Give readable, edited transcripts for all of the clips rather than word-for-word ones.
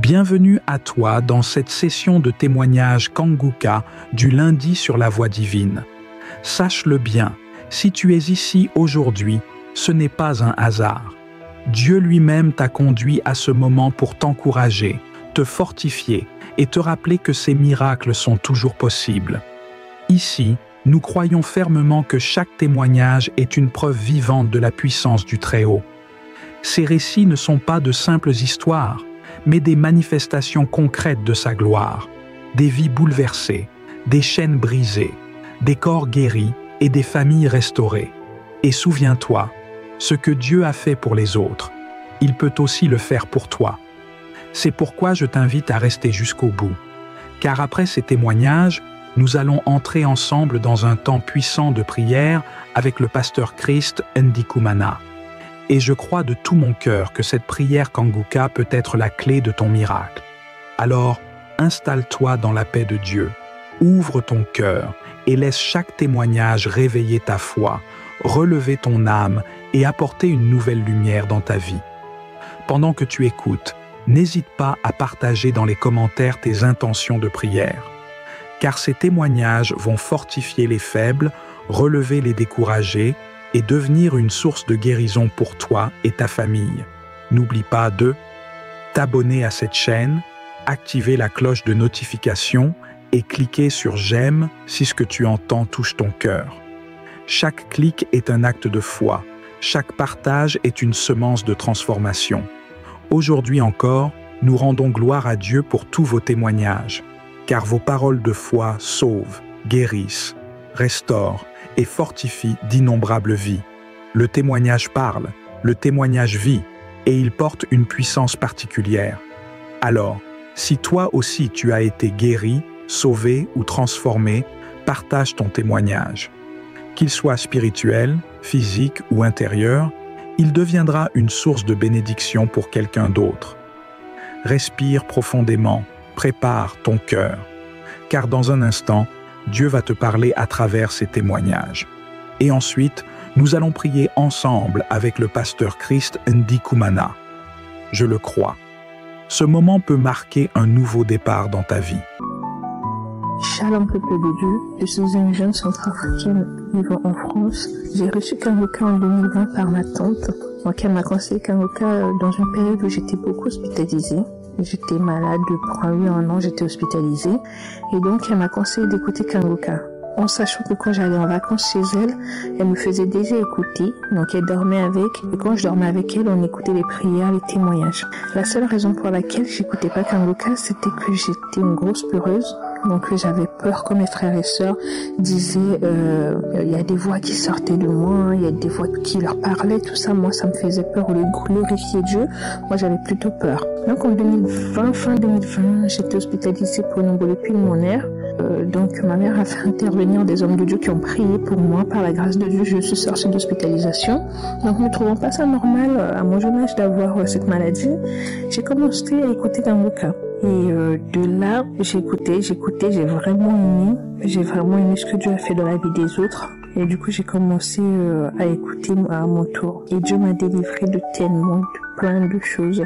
Bienvenue à toi dans cette session de témoignage Kanguka du lundi sur la voie divine. Sache-le bien, si tu es ici aujourd'hui, ce n'est pas un hasard. Dieu lui-même t'a conduit à ce moment pour t'encourager, te fortifier et te rappeler que ces miracles sont toujours possibles. Ici, nous croyons fermement que chaque témoignage est une preuve vivante de la puissance du Très-Haut. Ces récits ne sont pas de simples histoires, mais des manifestations concrètes de sa gloire, des vies bouleversées, des chaînes brisées, des corps guéris et des familles restaurées. Et souviens-toi, ce que Dieu a fait pour les autres, il peut aussi le faire pour toi. C'est pourquoi je t'invite à rester jusqu'au bout, car après ces témoignages, nous allons entrer ensemble dans un temps puissant de prière avec le pasteur Christ Ndikumana. Et je crois de tout mon cœur que cette prière Kanguka peut être la clé de ton miracle. Alors, installe-toi dans la paix de Dieu, ouvre ton cœur et laisse chaque témoignage réveiller ta foi, relever ton âme et apporter une nouvelle lumière dans ta vie. Pendant que tu écoutes, n'hésite pas à partager dans les commentaires tes intentions de prière, car ces témoignages vont fortifier les faibles, relever les découragés et devenir une source de guérison pour toi et ta famille. N'oublie pas de t'abonner à cette chaîne, activer la cloche de notification et cliquer sur « J'aime » si ce que tu entends touche ton cœur. Chaque clic est un acte de foi, chaque partage est une semence de transformation. Aujourd'hui encore, nous rendons gloire à Dieu pour tous vos témoignages, car vos paroles de foi sauvent, guérissent, restaurent et fortifient d'innombrables vies. Le témoignage parle, le témoignage vit, et il porte une puissance particulière. Alors, si toi aussi tu as été guéri, sauvé ou transformé, partage ton témoignage. Qu'il soit spirituel, physique ou intérieur, il deviendra une source de bénédiction pour quelqu'un d'autre. Respire profondément, prépare ton cœur, car dans un instant, Dieu va te parler à travers ces témoignages. Et ensuite, nous allons prier ensemble avec le pasteur Christ Ndikumana. Je le crois. Ce moment peut marquer un nouveau départ dans ta vie. Shalom peuple de Dieu, je suis une jeune centrafricaine vivant en France. J'ai reçu Kanguka en 2020 par ma tante. Donc elle m'a conseillé Kanguka dans une période où j'étais beaucoup hospitalisée. J'étais malade depuis un an, j'étais hospitalisée. Et donc elle m'a conseillé d'écouter Kanguka. En sachant que quand j'allais en vacances chez elle, elle me faisait déjà écouter. Donc elle dormait avec. Et quand je dormais avec elle, on écoutait les prières, les témoignages. La seule raison pour laquelle j'écoutais pas Kanguka, c'était que j'étais une grosse peureuse. Donc j'avais peur que mes frères et sœurs disaient il y a des voix qui sortaient de moi, il y a des voix qui leur parlaient, tout ça. Moi, ça me faisait peur. Au lieu de glorifier Dieu, moi j'avais plutôt peur. Donc en 2020, fin 2020, j'étais hospitalisée pour une embolie pulmonaire. Donc ma mère a fait intervenir des hommes de Dieu qui ont prié pour moi. Par la grâce de Dieu, je suis sortie d'hospitalisation. Donc ne trouvant pas ça normal à mon jeune âge d'avoir cette maladie, j'ai commencé à écouter Kanguka. Et de là, j'ai vraiment aimé ce que Dieu a fait dans la vie des autres. Et du coup, j'ai commencé à écouter à mon tour. Et Dieu m'a délivré de plein de choses.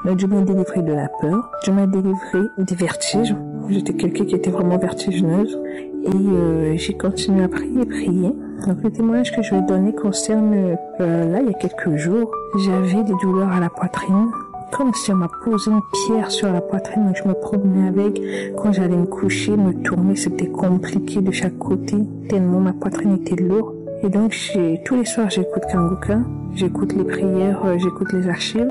Donc, Dieu m'a délivré de la peur. Dieu m'a délivré des vertiges. J'étais quelqu'un qui était vraiment vertigineuse. Et j'ai continué à prier. Donc, le témoignage que je vais donner concerne, là, il y a quelques jours, j'avais des douleurs à la poitrine. Comme si on m'a posé une pierre sur la poitrine, donc je me promenais avec. Quand j'allais me coucher, me tourner, c'était compliqué de chaque côté, tellement ma poitrine était lourde. Et donc, tous les soirs, j'écoute Kanguka, j'écoute les prières, j'écoute les archives.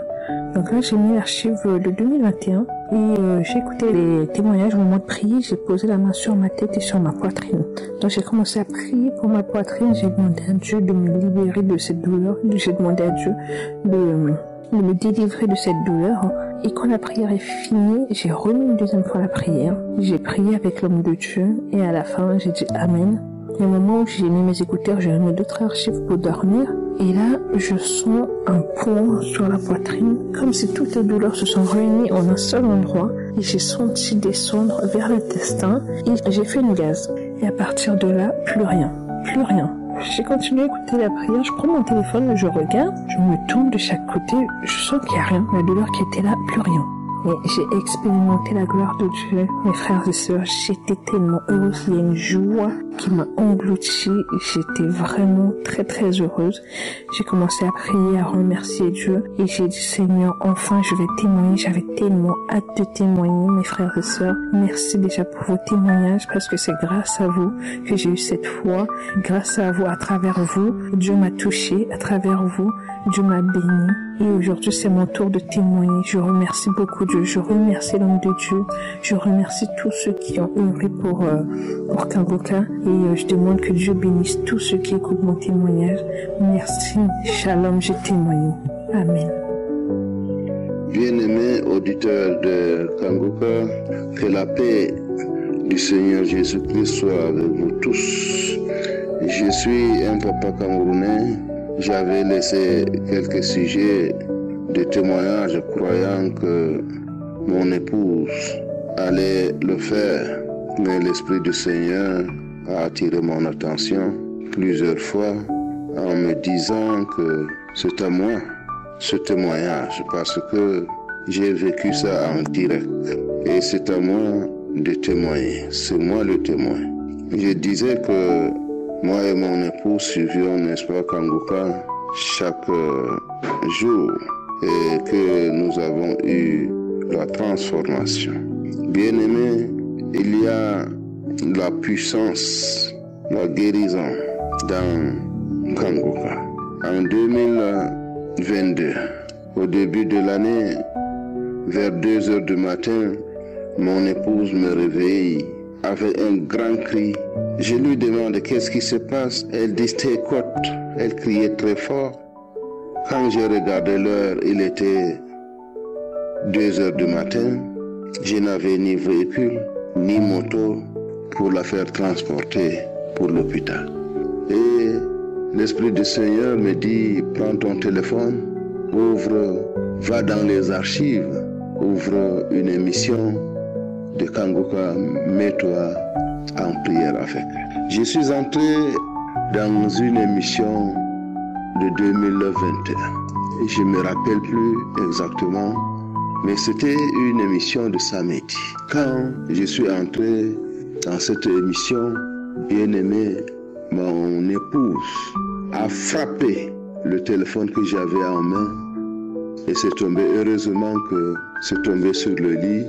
Donc là, j'ai mis l'archive de 2021 et j'ai écouté les témoignages au moment de prier. J'ai posé la main sur ma tête et sur ma poitrine. Donc, j'ai commencé à prier pour ma poitrine. J'ai demandé à Dieu de me libérer de cette douleur. J'ai demandé à Dieu de me délivrer de cette douleur. Et quand la prière est finie, j'ai remis une deuxième fois la prière. J'ai prié avec l'homme de Dieu et à la fin, j'ai dit Amen. Et au moment où j'ai mis mes écouteurs, j'ai remis d'autres archives pour dormir. Et là, je sens un poids sur la poitrine, comme si toutes les douleurs se sont réunies en un seul endroit. Et j'ai senti descendre vers l'intestin et j'ai fait une gaz. Et à partir de là, plus rien. J'ai continué à écouter la prière, je prends mon téléphone, je regarde, je me tourne de chaque côté, je sens qu'il n'y a rien. La douleur qui était là, plus rien. Mais j'ai expérimenté la gloire de Dieu. Mes frères et sœurs, j'étais tellement heureuse. Il y a une joie qui m'a engloutie. J'étais vraiment très très heureuse. J'ai commencé à prier, à remercier Dieu. Et j'ai dit, Seigneur, enfin je vais témoigner. J'avais tellement hâte de témoigner, mes frères et sœurs. Merci déjà pour vos témoignages parce que c'est grâce à vous que j'ai eu cette foi. Grâce à vous, à travers vous, Dieu m'a touché. À travers vous, Dieu m'a béni. Et aujourd'hui, c'est mon tour de témoigner. Je remercie beaucoup Dieu. Je remercie l'homme de Dieu. Je remercie tous ceux qui ont œuvré pour Kangoka. Et je demande que Dieu bénisse tous ceux qui écoutent mon témoignage. Merci. Shalom, j'ai témoigné. Amen. Bien-aimés auditeurs de Kangoka, que la paix du Seigneur Jésus-Christ soit avec vous tous. Je suis un papa camerounais. J'avais laissé quelques sujets de témoignage croyant que mon épouse allait le faire. Mais l'Esprit du Seigneur a attiré mon attention plusieurs fois en me disant que c'est à moi ce témoignage parce que j'ai vécu ça en direct. Et c'est à moi de témoigner. C'est moi le témoin. Je disais que moi et mon épouse suivions, n'est-ce pas, Kangoka chaque jour et que nous avons eu la transformation. Bien-aimés, il y a la puissance, la guérison dans Kangoka. En 2022, au début de l'année, vers 2 heures du matin, mon épouse me réveille avec un grand cri. Je lui demande qu'est-ce qui se passe. Elle dit t'es côte. Elle criait très fort. Quand j'ai regardé l'heure, il était 2 heures du matin. Je n'avais ni véhicule, ni moto pour la faire transporter pour l'hôpital. Et l'Esprit du Seigneur me dit, prends ton téléphone, ouvre, va dans les archives, ouvre une émission de Kangoka, mets-toi en prière avec elle. Je suis entré dans une émission de 2021. Je ne me rappelle plus exactement, mais c'était une émission de samedi. Quand je suis entré dans cette émission, bien-aimé, mon épouse a frappé le téléphone que j'avais en main et c'est tombé. Heureusement que c'est tombé sur le lit.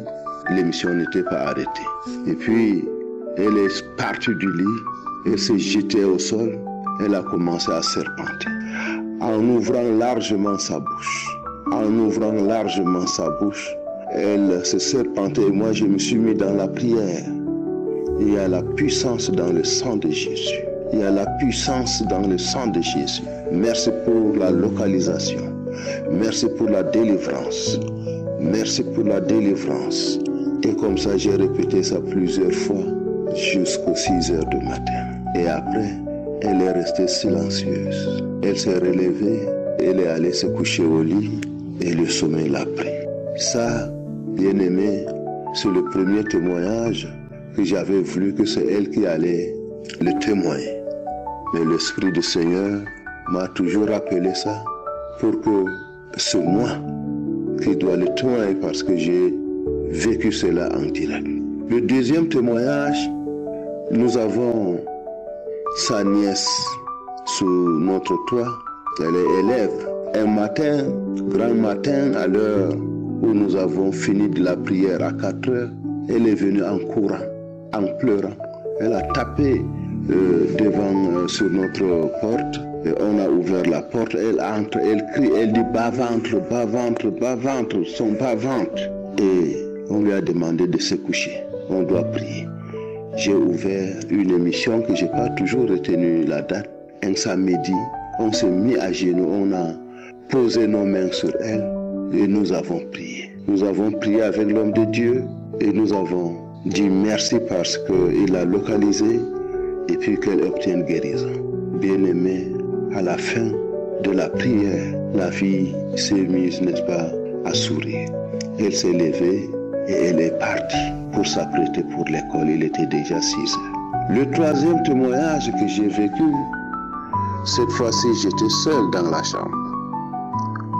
L'émission n'était pas arrêtée. Et puis, elle est partie du lit, elle s'est jetée au sol, elle a commencé à serpenter. En ouvrant largement sa bouche, elle se serpentait et moi je me suis mis dans la prière. Il y a la puissance dans le sang de Jésus. Il y a la puissance dans le sang de Jésus. Merci pour la localisation. Merci pour la délivrance. Merci pour la délivrance. Et comme ça, j'ai répété ça plusieurs fois jusqu'aux 6 heures du matin. Et après, elle est restée silencieuse. Elle s'est relevée, elle est allée se coucher au lit et le sommeil l'a pris. Ça, bien-aimé, c'est le premier témoignage que j'avais voulu que c'est elle qui allait le témoigner. Mais l'Esprit du Seigneur m'a toujours rappelé ça pour que c'est moi qui dois le témoigner parce que j'ai vécu cela en direct. Le deuxième témoignage, nous avons sa nièce sous notre toit. Elle est élève. Un matin, grand matin, à l'heure où nous avons fini de la prière à 4 heures, elle est venue en courant, en pleurant. Elle a tapé devant sur notre porte. Et on a ouvert la porte, elle entre, elle crie, elle dit bas-ventre, bas-ventre, bas-ventre, son bas-ventre. Et on lui a demandé de se coucher. On doit prier. J'ai ouvert une émission que je n'ai pas toujours retenu la date. Un samedi, on s'est mis à genoux, on a posé nos mains sur elle et nous avons prié. Nous avons prié avec l'homme de Dieu et nous avons dit merci parce qu'il a localisé et puis qu'elle obtienne guérison. Bien-aimé, à la fin de la prière, la fille s'est mise, n'est-ce pas, à sourire. Elle s'est levée et elle est partie pour s'apprêter pour l'école. Il était déjà 6 heures. Le troisième témoignage que j'ai vécu, cette fois-ci j'étais seul dans la chambre.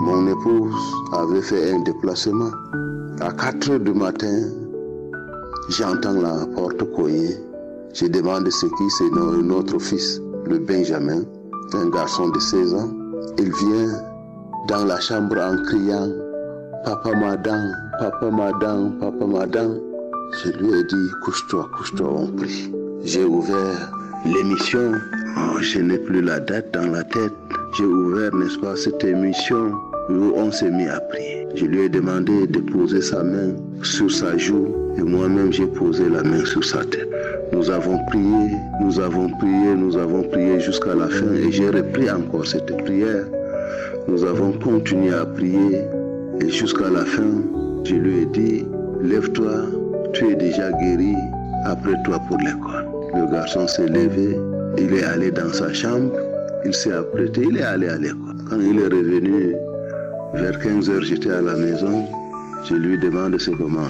Mon épouse avait fait un déplacement À 4 heures du matin, j'entends la porte cogner. Je demande ce qui, c'est notre fils, le Benjamin, un garçon de 16 ans. Il vient dans la chambre en criant « Papa madame, papa madame, papa madame ». Je lui ai dit « Couche-toi, on prie ». J'ai ouvert l'émission, je n'ai plus la date dans la tête. J'ai ouvert, n'est-ce pas, cette émission où on s'est mis à prier. Je lui ai demandé de poser sa main sur sa joue et moi-même j'ai posé la main sur sa tête. Nous avons prié jusqu'à la fin et j'ai repris encore cette prière. Nous avons continué à prier et jusqu'à la fin, je lui ai dit, lève-toi, tu es déjà guéri, après toi pour l'école. Le garçon s'est levé, il est allé dans sa chambre, il s'est apprêté, il est allé à l'école. Quand il est revenu, vers 15 heures, j'étais à la maison, je lui demande c'est comment.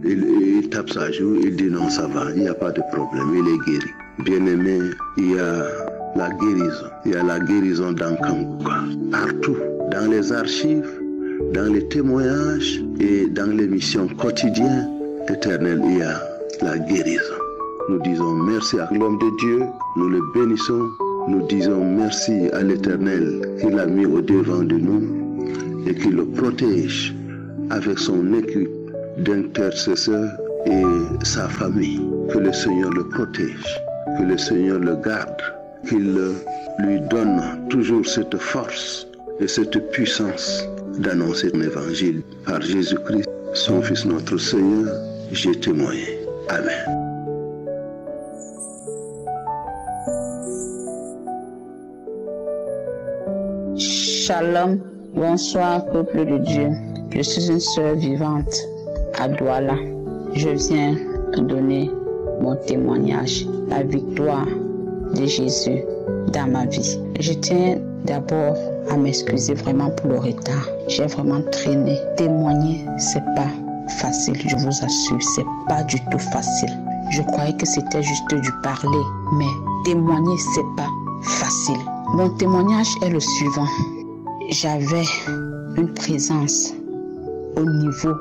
Il tape sa joue, il dit non, ça va, il n'y a pas de problème, il est guéri. Bien-aimé, il y a la guérison. Il y a la guérison dans Kanguka, partout, dans les archives, dans les témoignages et dans les missions quotidiennes éternelles, il y a la guérison. Nous disons merci à l'homme de Dieu, nous le bénissons, nous disons merci à l'Éternel qui l'a mis au devant de nous et qui le protège avec son équipe d'intercesseurs et sa famille. Que le Seigneur le protège, que le Seigneur le garde, qu'il lui donne toujours cette force et cette puissance d'annoncer l'évangile par Jésus-Christ, son Fils notre Seigneur. J'ai témoigné. Amen. Shalom, bonsoir peuple de Dieu. Je suis une sœur vivante à Douala. Je viens donner mon témoignage, la victoire de Jésus dans ma vie. Je tiens d'abord à m'excuser vraiment pour le retard. J'ai vraiment traîné. Témoigner, c'est pas facile, je vous assure, c'est pas du tout facile. Je croyais que c'était juste du parler, mais témoigner, c'est pas facile. Mon témoignage est le suivant. J'avais une présence au niveau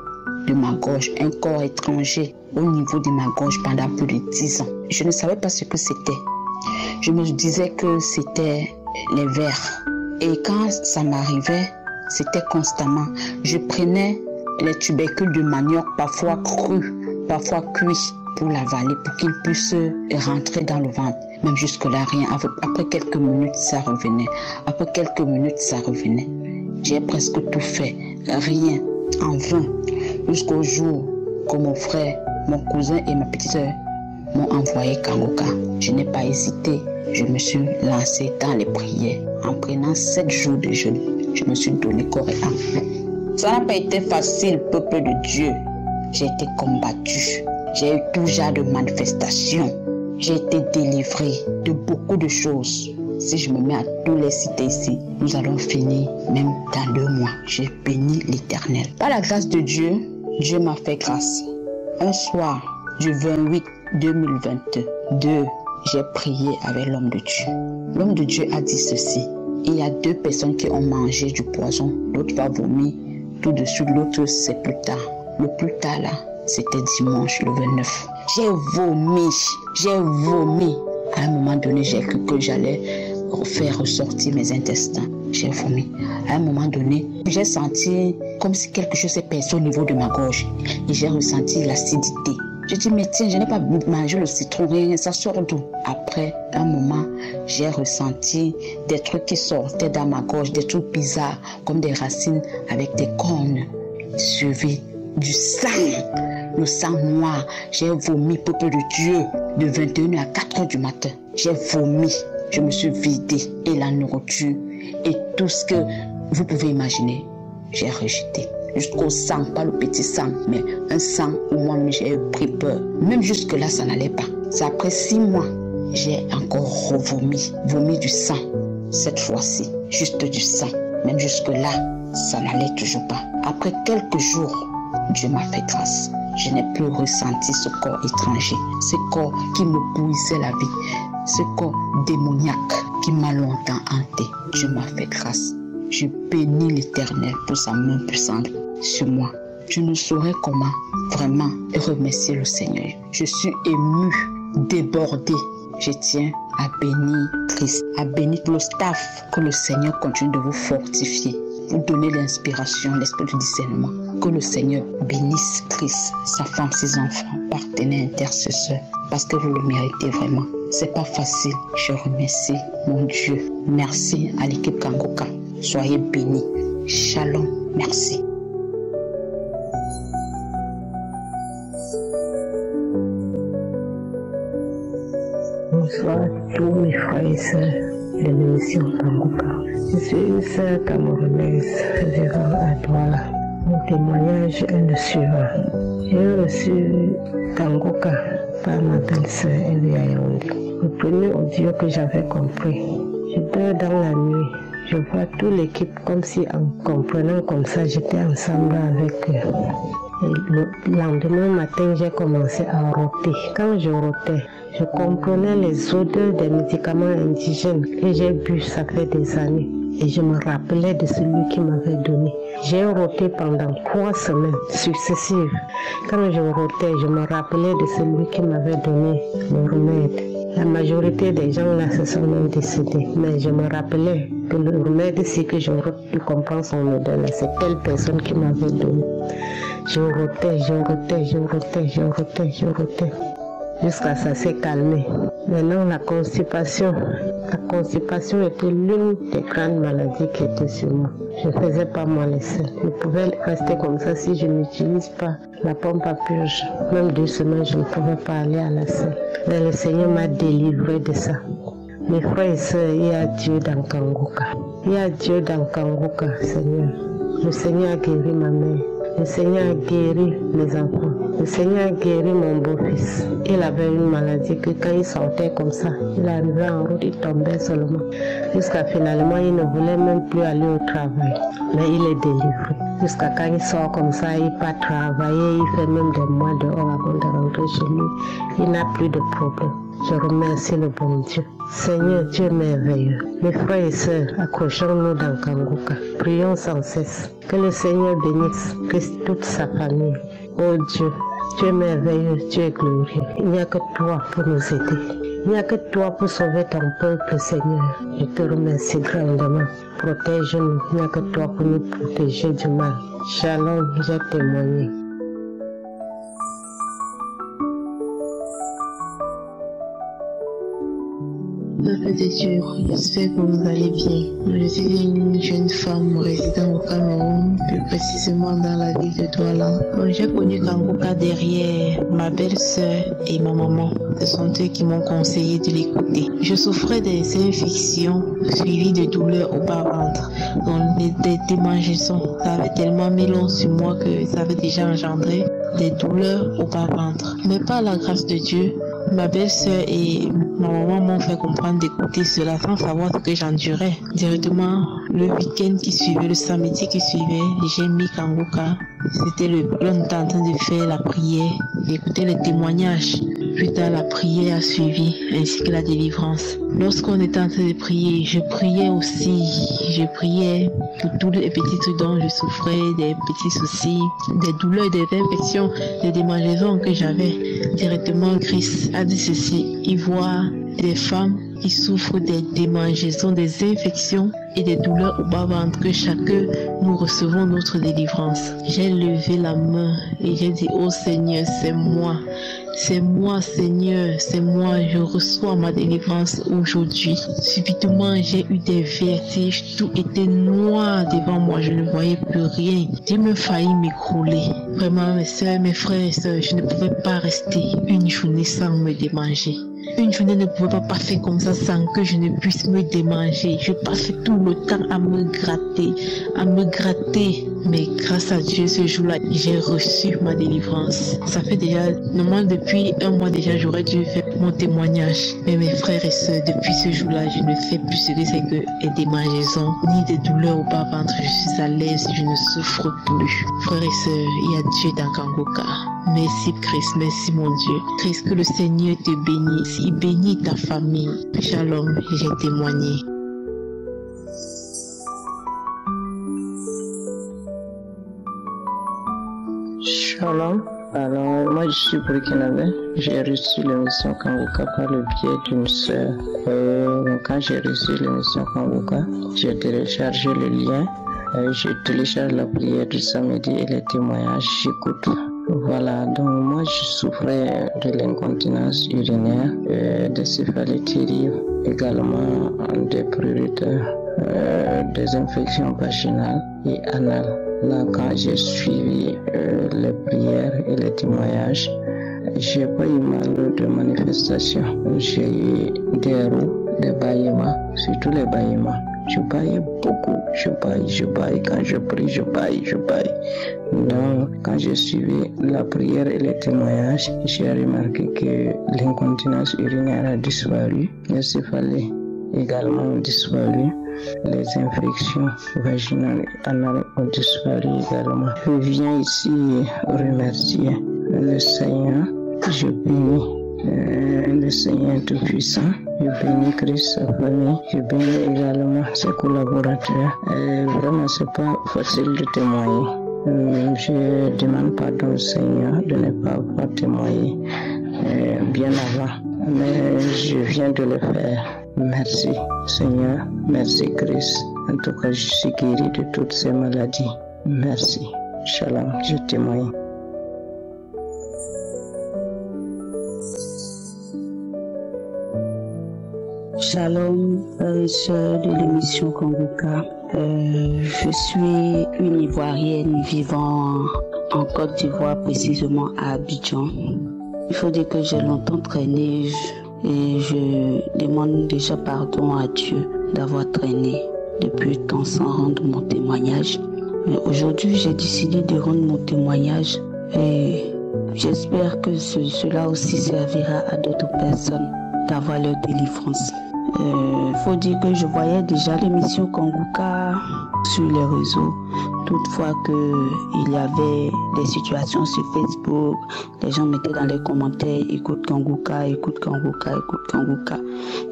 de ma gorge, un corps étranger au niveau de ma gorge pendant plus de 10 ans. Je ne savais pas ce que c'était. Je me disais que c'était les vers. Et quand ça m'arrivait, c'était constamment. Je prenais les tubercules de manioc, parfois crus, parfois cuits, pour l'avaler, pour qu'il puisse rentrer dans le ventre. Même jusque-là, rien. Après quelques minutes, ça revenait. Après quelques minutes, ça revenait. J'ai presque tout fait. Rien. En vain. Jusqu'au jour que mon frère, mon cousin et ma petite soeur m'ont envoyé Kanguka. Je n'ai pas hésité. Je me suis lancé dans les prières. En prenant 7 jours de jeûne, je me suis donné corps et âme. Ça n'a pas été facile, peuple de Dieu. J'ai été combattu. J'ai eu tout genre de manifestations. J'ai été délivré de beaucoup de choses. Si je me mets à tous les citer ici, nous allons finir même dans 2 mois. J'ai béni l'Éternel. Par la grâce de Dieu, Dieu m'a fait grâce. Un soir du 28/2022, j'ai prié avec l'homme de Dieu. L'homme de Dieu a dit ceci. Il y a 2 personnes qui ont mangé du poison. L'autre va vomir tout de suite, l'autre c'est plus tard. Le plus tard là, c'était dimanche le 29. J'ai vomi. À un moment donné, j'ai cru que j'allais faire ressortir mes intestins. J'ai vomi. À un moment donné, j'ai senti comme si quelque chose s'est percé au niveau de ma gorge. Et j'ai ressenti l'acidité. J'ai dit, mais tiens, je n'ai pas mangé le citron, rien, ça sort d'où? Après un moment, j'ai ressenti des trucs qui sortaient dans ma gorge, des trucs bizarres, comme des racines avec des cornes, suivis du sang. Le sang noir, j'ai vomi, peuple de Dieu, de 21h à 4h du matin. J'ai vomi, je me suis vidé, et la nourriture, et tout ce que vous pouvez imaginer, j'ai rejeté. Jusqu'au sang, pas le petit sang, mais un sang où moi-même j'ai pris peur. Même jusque-là, ça n'allait pas. C'est après 6 mois, j'ai encore vomi du sang. Cette fois-ci, juste du sang. Même jusque-là, ça n'allait toujours pas. Après quelques jours, Dieu m'a fait grâce. Je n'ai plus ressenti ce corps étranger, ce corps qui me bouillissait la vie, ce corps démoniaque qui m'a longtemps hanté. Dieu m'a fait grâce. Je bénis l'Éternel pour sa main puissante sur moi. Je ne saurais comment vraiment remercier le Seigneur. Je suis émue, débordée. Je tiens à bénir Christ, à bénir tout le staff. Que le Seigneur continue de vous fortifier, vous donner l'inspiration, l'esprit de discernement. Que le Seigneur bénisse Christ, sa femme, ses enfants, partenaires, intercesseurs, parce que vous le méritez vraiment. C'est pas facile. Je remercie mon Dieu. Merci à l'équipe Kangoka. Soyez bénis. Shalom. Merci. Bonsoir à tous mes frères et sœurs de l'émission Kangoka. Je suis une sœur camerounaise vivant à Douala. Mon témoignage est le suivant. J'ai reçu Kangoka par ma belle-sœur Elia Yaoundé. Le premier audio que j'avais compris, je dors dans la nuit. Je vois toute l'équipe comme si en comprenant comme ça, j'étais ensemble avec eux. Et le lendemain matin, j'ai commencé à roter. Quand je rotais, je comprenais les odeurs des médicaments indigènes que j'ai bu ça fait des années. Et je me rappelais de celui qui m'avait donné. J'ai roté pendant 3 semaines successives. Quand je rotais, je me rappelais de celui qui m'avait donné le remède. La majorité des gens là se sont même décédés. Mais je me rappelais que le remède, si que je rote, tu comprends son odeur là, c'est telle personne qui m'avait donné. Je rotais, jusqu'à ça s'est calmé. Maintenant, la constipation était l'une des grandes maladies qui étaient sur moi. Je ne faisais pas moi les selles. Je pouvais rester comme ça si je n'utilise pas la pompe à purge. Même 2 semaines, je ne pouvais pas aller à la selle. Mais le Seigneur m'a délivré de ça. Mes frères et sœurs, il y a Dieu dans Kangoka. Il y a Dieu dans Kangoka, Seigneur. Le Seigneur a guéri ma mère. Le Seigneur a guéri mes enfants. Le Seigneur a guéri mon beau-fils. Il avait une maladie que quand il sortait comme ça, il arrivait en route, il tombait seulement. Jusqu'à finalement, il ne voulait même plus aller au travail. Mais il est délivré. Jusqu'à quand il sort comme ça, il part travailler, il fait même des mois dehors avant de rentrer chez lui. Il n'a plus de problème. Je remercie le bon Dieu. Seigneur, Dieu merveilleux. Mes frères et sœurs, accrochons-nous dans Kangoka. Prions sans cesse. Que le Seigneur bénisse toute sa famille. Oh Dieu, tu es merveilleux, tu es glorieux. Il n'y a que toi pour nous aider. Il n'y a que toi pour sauver ton peuple, Seigneur. Je te remercie grandement. Protège-nous. Il n'y a que toi pour nous protéger du mal. Shalom, j'ai témoigné. Peuple de Dieu, j'espère que vous allez bien. Je suis une jeune femme résidant au Cameroun, plus précisément dans la ville de Douala. J'ai connu Kangoka derrière ma belle-sœur et ma maman. Ce sont eux qui m'ont conseillé de l'écouter. Je souffrais des infections suivies de douleurs au bas-ventre, des démangeaisons. Ça avait tellement mis long sur moi que ça avait déjà engendré des douleurs au bas-ventre. Mais par la grâce de Dieu, ma belle-sœur et ma maman m'ont fait comprendre d'écouter cela sans savoir ce que j'endurais. Directement, le week-end qui suivait, le samedi qui suivait, j'ai mis Kangoka. C'était on était en train de faire la prière, d'écouter les témoignages. Plus tard, la prière a suivi, ainsi que la délivrance. Lorsqu'on était en train de prier, je priais aussi. Je priais pour tous les petits trucs dont je souffrais, des petits soucis, des douleurs, des infections, des démangeaisons que j'avais. Directement, Christ a dit ceci. Il voit des femmes qui souffrent des démangeaisons, des infections et des douleurs au bas-ventre, que chacun nous recevons notre délivrance. J'ai levé la main et j'ai dit, oh Seigneur, c'est moi. C'est moi, Seigneur, c'est moi, je reçois ma délivrance aujourd'hui. Subitement, j'ai eu des vertiges, tout était noir devant moi, je ne voyais plus rien. J'ai même failli m'écrouler. Vraiment, mes soeurs, mes frères et sœurs, je ne pouvais pas rester une journée sans me démanger. Une journée ne pouvait pas passer comme ça sans que je ne puisse me démanger. Je passais tout le temps à me gratter. Mais grâce à Dieu, ce jour-là, j'ai reçu ma délivrance. Ça fait déjà, normalement depuis 1 mois déjà, j'aurais dû faire mon témoignage. Mais mes frères et sœurs, depuis ce jour-là, je ne fais plus ce que c'est que les démangeaisons, ni des douleurs au bas-ventre. Je suis à l'aise, je ne souffre plus. Frères et sœurs, il y a Dieu dans Kangoka. Merci Christ, merci mon Dieu. Christ, que le Seigneur te bénisse. Il bénit ta famille. Shalom, j'ai témoigné. Shalom. Alors, moi je suis burkinabé. J'ai reçu l'émission Kanguka par le biais d'une sœur. Quand j'ai reçu l'émission Kanguka, j'ai téléchargé le lien. Je télécharge la prière du samedi et les témoignages, j'écoute. Voilà, donc moi je souffrais de l'incontinence urinaire, des céphalées terribles, également des prurites, des infections vaginales et anales. Là, quand j'ai suivi les prières et les témoignages, j'ai pas eu mal de manifestations. J'ai eu des roues, des bâillements, surtout les bâillements. Je baille beaucoup, je baille. Quand je prie, je baille. Donc, quand j'ai suivi la prière et les témoignages, j'ai remarqué que l'incontinence urinaire a disparu. Les céphalées également ont disparu. Les infections vaginales et anales ont disparu également. Je viens ici remercier le Seigneur. Je bénis le Seigneur Tout-Puissant. Je bénis Christ, sa famille. Je bénis également ses collaborateurs. Vraiment, c'est pas facile de témoigner. Je demande pardon au Seigneur de ne pas avoir témoigné bien avant. Mais je viens de le faire. Merci Seigneur, merci Christ. En tout cas, je suis guéri de toutes ces maladies. Merci. Shalom, je témoigne. Shalom, frères et sœurs de l'émission Kanguka. Je suis une Ivoirienne vivant en Côte d'Ivoire, précisément à Abidjan. Il faut dire que j'ai longtemps traîné et je demande déjà pardon à Dieu d'avoir traîné depuis tant sans rendre mon témoignage. Mais aujourd'hui, j'ai décidé de rendre mon témoignage et j'espère que cela aussi servira à d'autres personnes d'avoir leur délivrance. Faut dire que je voyais déjà l'émission Kanguka sur les réseaux. Toutefois qu'il y avait des situations sur Facebook, les gens mettaient dans les commentaires « Écoute Kanguka, écoute Kanguka, écoute Kanguka ».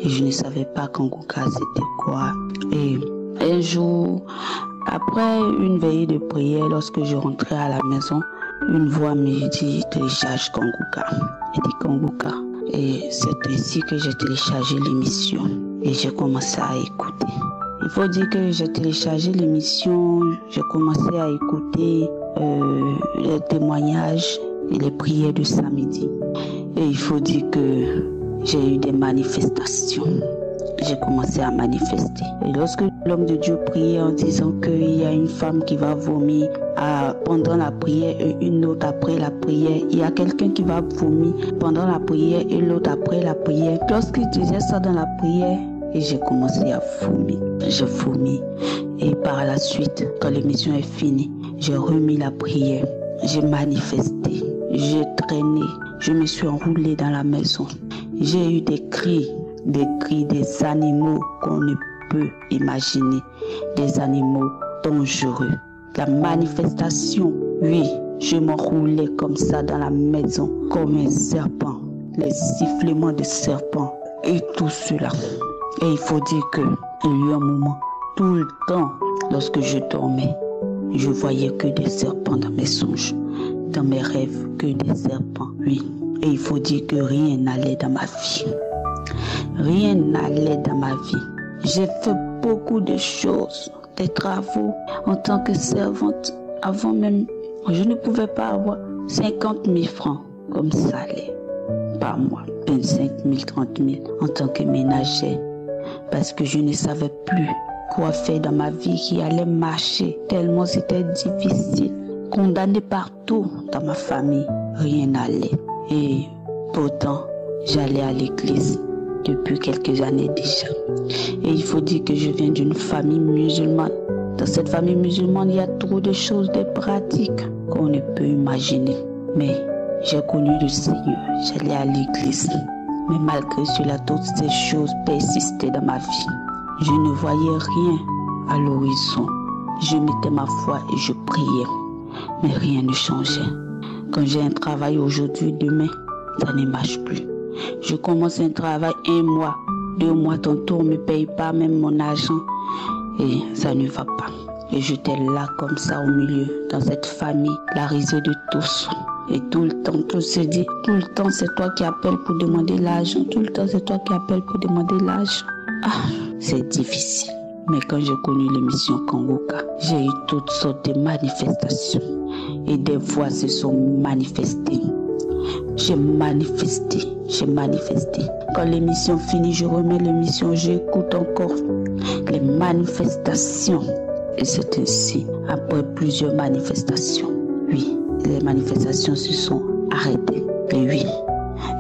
Et je ne savais pas Kanguka c'était quoi. Et un jour, après une veillée de prière, lorsque je rentrais à la maison, une voix me dit « Télécharge Kanguka ». J'ai dit « Kanguka ». Et c'est ainsi que j'ai téléchargé l'émission et j'ai commencé à écouter. Il faut dire que j'ai téléchargé l'émission, j'ai commencé à écouter les témoignages et les prières de samedi. Et il faut dire que j'ai eu des manifestations. J'ai commencé à manifester. Et lorsque l'homme de Dieu priait en disant qu'il y a une femme qui va vomir pendant la prière et une autre après la prière, il y a quelqu'un qui va vomir pendant la prière et l'autre après la prière. Lorsqu'il disait ça dans la prière, et j'ai commencé à vomir. J'ai vomi. Et par la suite, quand l'émission est finie, j'ai remis la prière. J'ai manifesté. J'ai traîné. Je me suis enroulée dans la maison. J'ai eu des cris des animaux qu'on ne peut imaginer. Des animaux dangereux. La manifestation, oui, je m'enroulais comme ça dans la maison, comme un serpent. Les sifflements de serpent et tout cela. Et il faut dire qu'il y a eu un moment, tout le temps, lorsque je dormais, je voyais que des serpents dans mes songes, dans mes rêves, que des serpents, oui. Et il faut dire que rien n'allait dans ma vie. Rien n'allait dans ma vie. J'ai fait beaucoup de choses, des travaux en tant que servante. Avant même, je ne pouvais pas avoir 50 000 francs comme salaire par mois, 25 000, 30 000 en tant que ménagère. Parce que je ne savais plus quoi faire dans ma vie qui allait marcher, tellement c'était difficile. Condamnée partout dans ma famille, rien n'allait. Et pourtant, j'allais à l'église depuis quelques années déjà. Et il faut dire que je viens d'une famille musulmane. Dans cette famille musulmane, il y a trop de choses, des pratiques qu'on ne peut imaginer. Mais j'ai connu le Seigneur, j'allais à l'église. Mais malgré cela, toutes ces choses persistaient dans ma vie. Je ne voyais rien à l'horizon. Je mettais ma foi et je priais. Mais rien ne changeait. Quand j'ai un travail aujourd'hui, demain, ça ne marche plus. Je commence un travail 1 mois, 2 mois, tantôt on ne me paye pas même mon argent. Et ça ne va pas. Et j'étais là comme ça au milieu, dans cette famille, la risée de tous. Et tout le temps, tout se dit, tout le temps c'est toi qui appelles pour demander l'argent, tout le temps c'est toi qui appelles pour demander l'argent. Ah, c'est difficile. Mais quand j'ai connu l'émission Kanguka, j'ai eu toutes sortes de manifestations. Et des voix se sont manifestées. J'ai manifesté. Quand l'émission finit, je remets l'émission, j'écoute encore les manifestations. Et c'est ainsi, après plusieurs manifestations, oui, les manifestations se sont arrêtées. Et oui,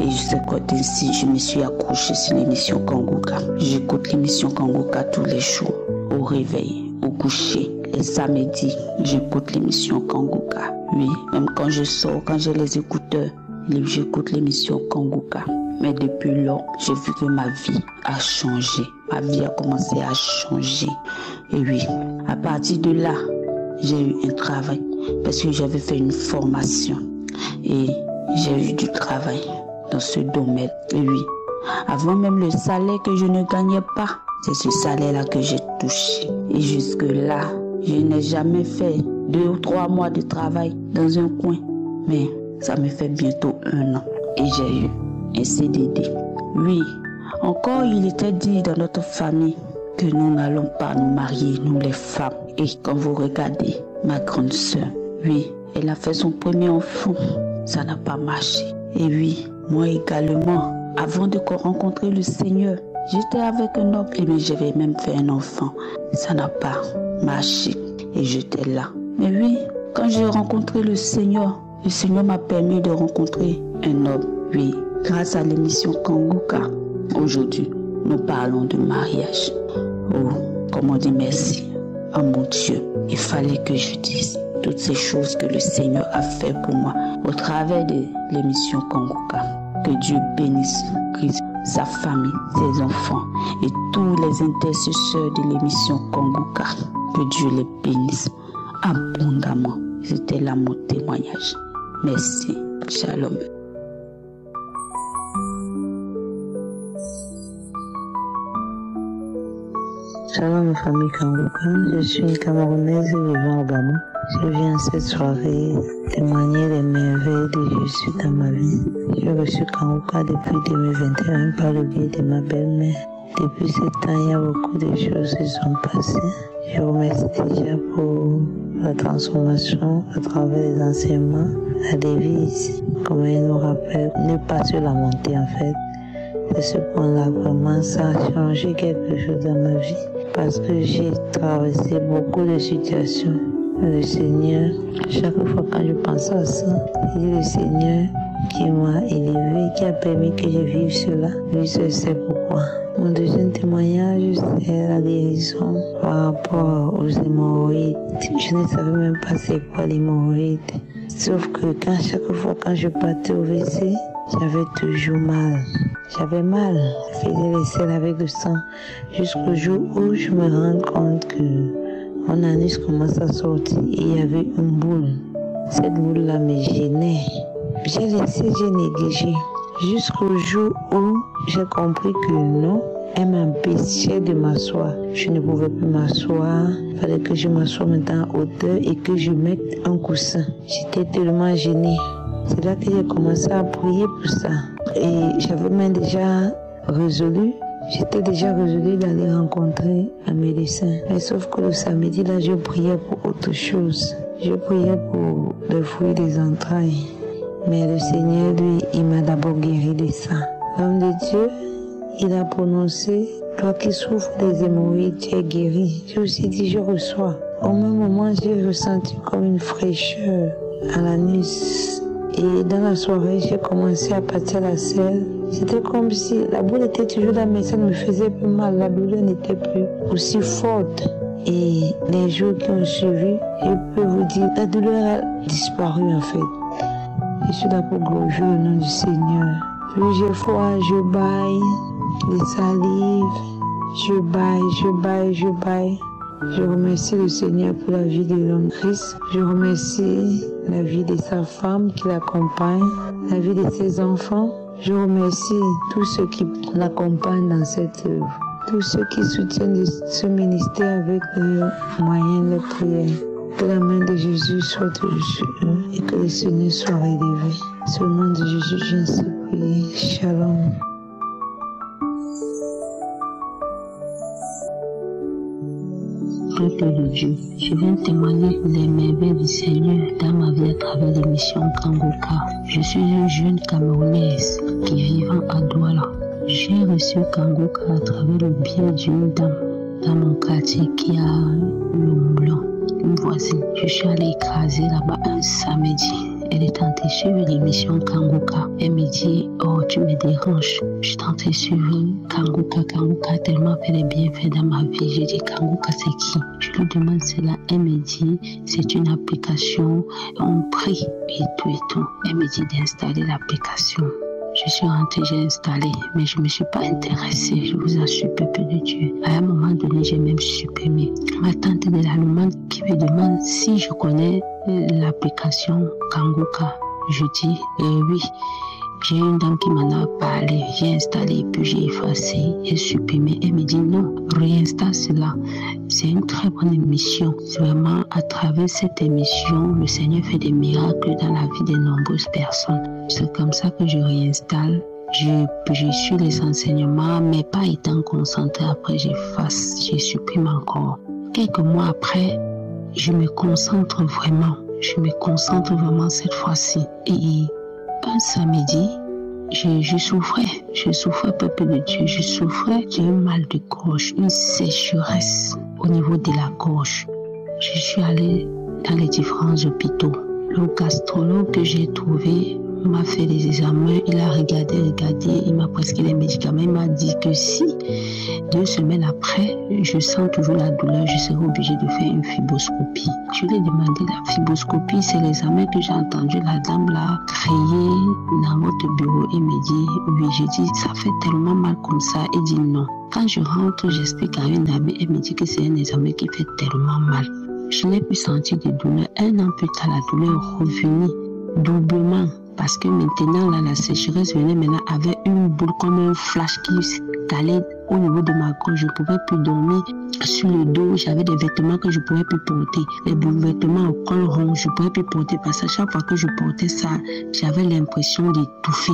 et je sais quoi ainsi, je me suis accrochée sur l'émission Kanguka. J'écoute l'émission Kanguka tous les jours, au réveil, au coucher. Les samedis, j'écoute l'émission Kanguka. Oui, même quand je sors, quand j'ai les écouteurs, j'écoute l'émission Kanguka. Mais depuis lors, j'ai vu que ma vie a changé. Ma vie a commencé à changer. Et oui, à partir de là, j'ai eu un travail parce que j'avais fait une formation. Et j'ai eu du travail dans ce domaine. Et oui, avant même le salaire que je ne gagnais pas, c'est ce salaire-là que j'ai touché. Et jusque-là, je n'ai jamais fait 2 ou 3 mois de travail dans un coin. Mais ça me fait bientôt 1 an. Et j'ai eu un CDD. Oui, encore il était dit dans notre famille que nous n'allons pas nous marier, nous les femmes. Et quand vous regardez ma grande sœur, oui, elle a fait son premier enfant. Ça n'a pas marché. Et oui, moi également, avant de rencontrer le Seigneur, j'étais avec un homme et j'avais même fait un enfant. Ça n'a pas marché. Et j'étais là. Mais oui, quand j'ai rencontré le Seigneur m'a permis de rencontrer un homme. Oui, grâce à l'émission Kanguka, aujourd'hui, nous parlons de mariage. Oh, comment dire merci à mon Dieu. Il fallait que je dise toutes ces choses que le Seigneur a fait pour moi au travers de l'émission Kanguka. Que Dieu bénisse Christ, sa famille, ses enfants et tous les intercesseurs de l'émission Kanguka. Que Dieu les bénisse abondamment. C'était là mon témoignage. Merci. Shalom. Shalom famille Kanguka, je suis une Camerounaise vivant au Gabon. Je viens cette soirée témoigner les merveilles de Jésus dans ma vie. J'ai reçu Kanguka depuis 2021 par le biais de ma belle-mère. Depuis ce temps, il y a beaucoup de choses qui sont passées. Je remercie déjà pour la transformation à travers les enseignements, la devise, comment il nous rappelle, ne pas sur la montée en fait. C'est ce point-là, vraiment, ça a changé quelque chose dans ma vie. Parce que j'ai traversé beaucoup de situations. Le Seigneur, chaque fois quand je pense à ça, c'est le Seigneur qui m'a élevé, qui a permis que je vive cela. Lui seul sait pourquoi. Mon deuxième témoignage, c'est la guérison par rapport aux hémorroïdes. Je ne savais même pas c'est quoi l'hémorroïde. Sauf que chaque fois quand je partais au WC, j'avais toujours mal. J'avais mal. Je faisais les selles avec le sang. Jusqu'au jour où je me rends compte que mon anus commence à sortir et il y avait une boule. Cette boule-là me gênait. J'ai négligé. Jusqu'au jour où j'ai compris que non, elle m'empêchait de m'asseoir. Je ne pouvais plus m'asseoir. Il fallait que je m'assoie maintenant en hauteur et que je mette un coussin. J'étais tellement gênée. C'est là que j'ai commencé à prier pour ça. Et j'avais même déjà résolu. J'étais déjà résolue d'aller rencontrer un médecin. Mais sauf que le samedi, là, je priais pour autre chose. Je priais pour le fruit des entrailles. Mais le Seigneur, lui, il m'a d'abord guéri de ça. L'homme de Dieu, il a prononcé, toi qui souffres des hémorroïdes, tu es guéri. J'ai aussi dit, je reçois. Au même moment, j'ai ressenti comme une fraîcheur à l'anus. Et dans la soirée, j'ai commencé à partir la selle. C'était comme si la boule était toujours là, mais ça me faisait plus mal. La douleur n'était plus aussi forte. Et les jours qui ont suivi, je peux vous dire, la douleur a disparu en fait. Je suis là pour glorifier le nom du Seigneur. Plusieurs fois, je baille les salives. Je baille. Je remercie le Seigneur pour la vie de l'homme Christ. Je remercie la vie de sa femme qui l'accompagne, la vie de ses enfants. Je remercie tous ceux qui l'accompagnent dans cette œuvre, tous ceux qui soutiennent ce ministère avec leurs moyens de prière. Que la main de Jésus soit dessus et que le Seigneur soit élevé. Au nom de Jésus, je viens te prier. Shalom. Peuple de Dieu, je viens témoigner les merveilles du Seigneur dans ma vie à travers l'émission Kangoka. Je suis une jeune Camerounaise qui vivant à Douala. J'ai reçu Kangoka à travers le biais d'une dame dans mon quartier qui a le moulin, une voisine. Je suis allée écraser là-bas un samedi. Elle est tentée suivre l'émission Kangoka. Elle me dit, oh, tu me déranges. Je suis tentée suivre Kangoka. Kangoka a tellement fait des bienfaits dans ma vie. J'ai dit, Kangoka, c'est qui? Je lui demande cela. Elle me dit, c'est une application. On prie et tout. Elle me dit d'installer l'application. Je suis rentrée, j'ai installé, mais je ne me suis pas intéressée. Je vous assure, peuple de Dieu. À un moment donné, j'ai même supprimé. Ma tante de l'Allemagne qui me demande si je connais l'application Kangoka. Je dis oui. J'ai une dame qui m'en a parlé. J'ai installé, puis j'ai effacé et supprimé. Elle me dit non, réinstalle cela. C'est une très bonne émission. Vraiment, à travers cette émission, le Seigneur fait des miracles dans la vie de nombreuses personnes. C'est comme ça que je réinstalle. Je suis les enseignements, mais pas étant concentrée. Après, j'efface, je supprime encore. Quelques mois après, je me concentre vraiment. Je me concentre vraiment cette fois-ci. Et un samedi, je souffrais, peuple de Dieu, je souffrais d'un mal de gorge, une sécheresse au niveau de la gorge. Je suis allée dans les différents hôpitaux. Le gastrologue que j'ai trouvé m'a fait des examens, il a regardé, il m'a prescrit les médicaments, il m'a dit que si 2 semaines après, je sens toujours la douleur, je serai obligée de faire une fibroscopie. Je lui ai demandé la fibroscopie, c'est l'examen que j'ai entendu la dame là créer dans votre bureau. Il me dit oui, j'ai dit ça fait tellement mal comme ça, il dit non. Quand je rentre, j'explique à une amie, elle me dit que c'est un examen qui fait tellement mal. Je n'ai plus senti de douleur. 1 an plus tard, la douleur est revenue doublement. Parce que maintenant, là, la sécheresse venait maintenant avec une boule comme un flash qui calait au niveau de ma gorge. Je ne pouvais plus dormir sur le dos. J'avais des vêtements que je ne pouvais plus porter. Les vêtements au col rond, je ne pouvais plus porter. Parce que chaque fois que je portais ça, j'avais l'impression d'étouffer.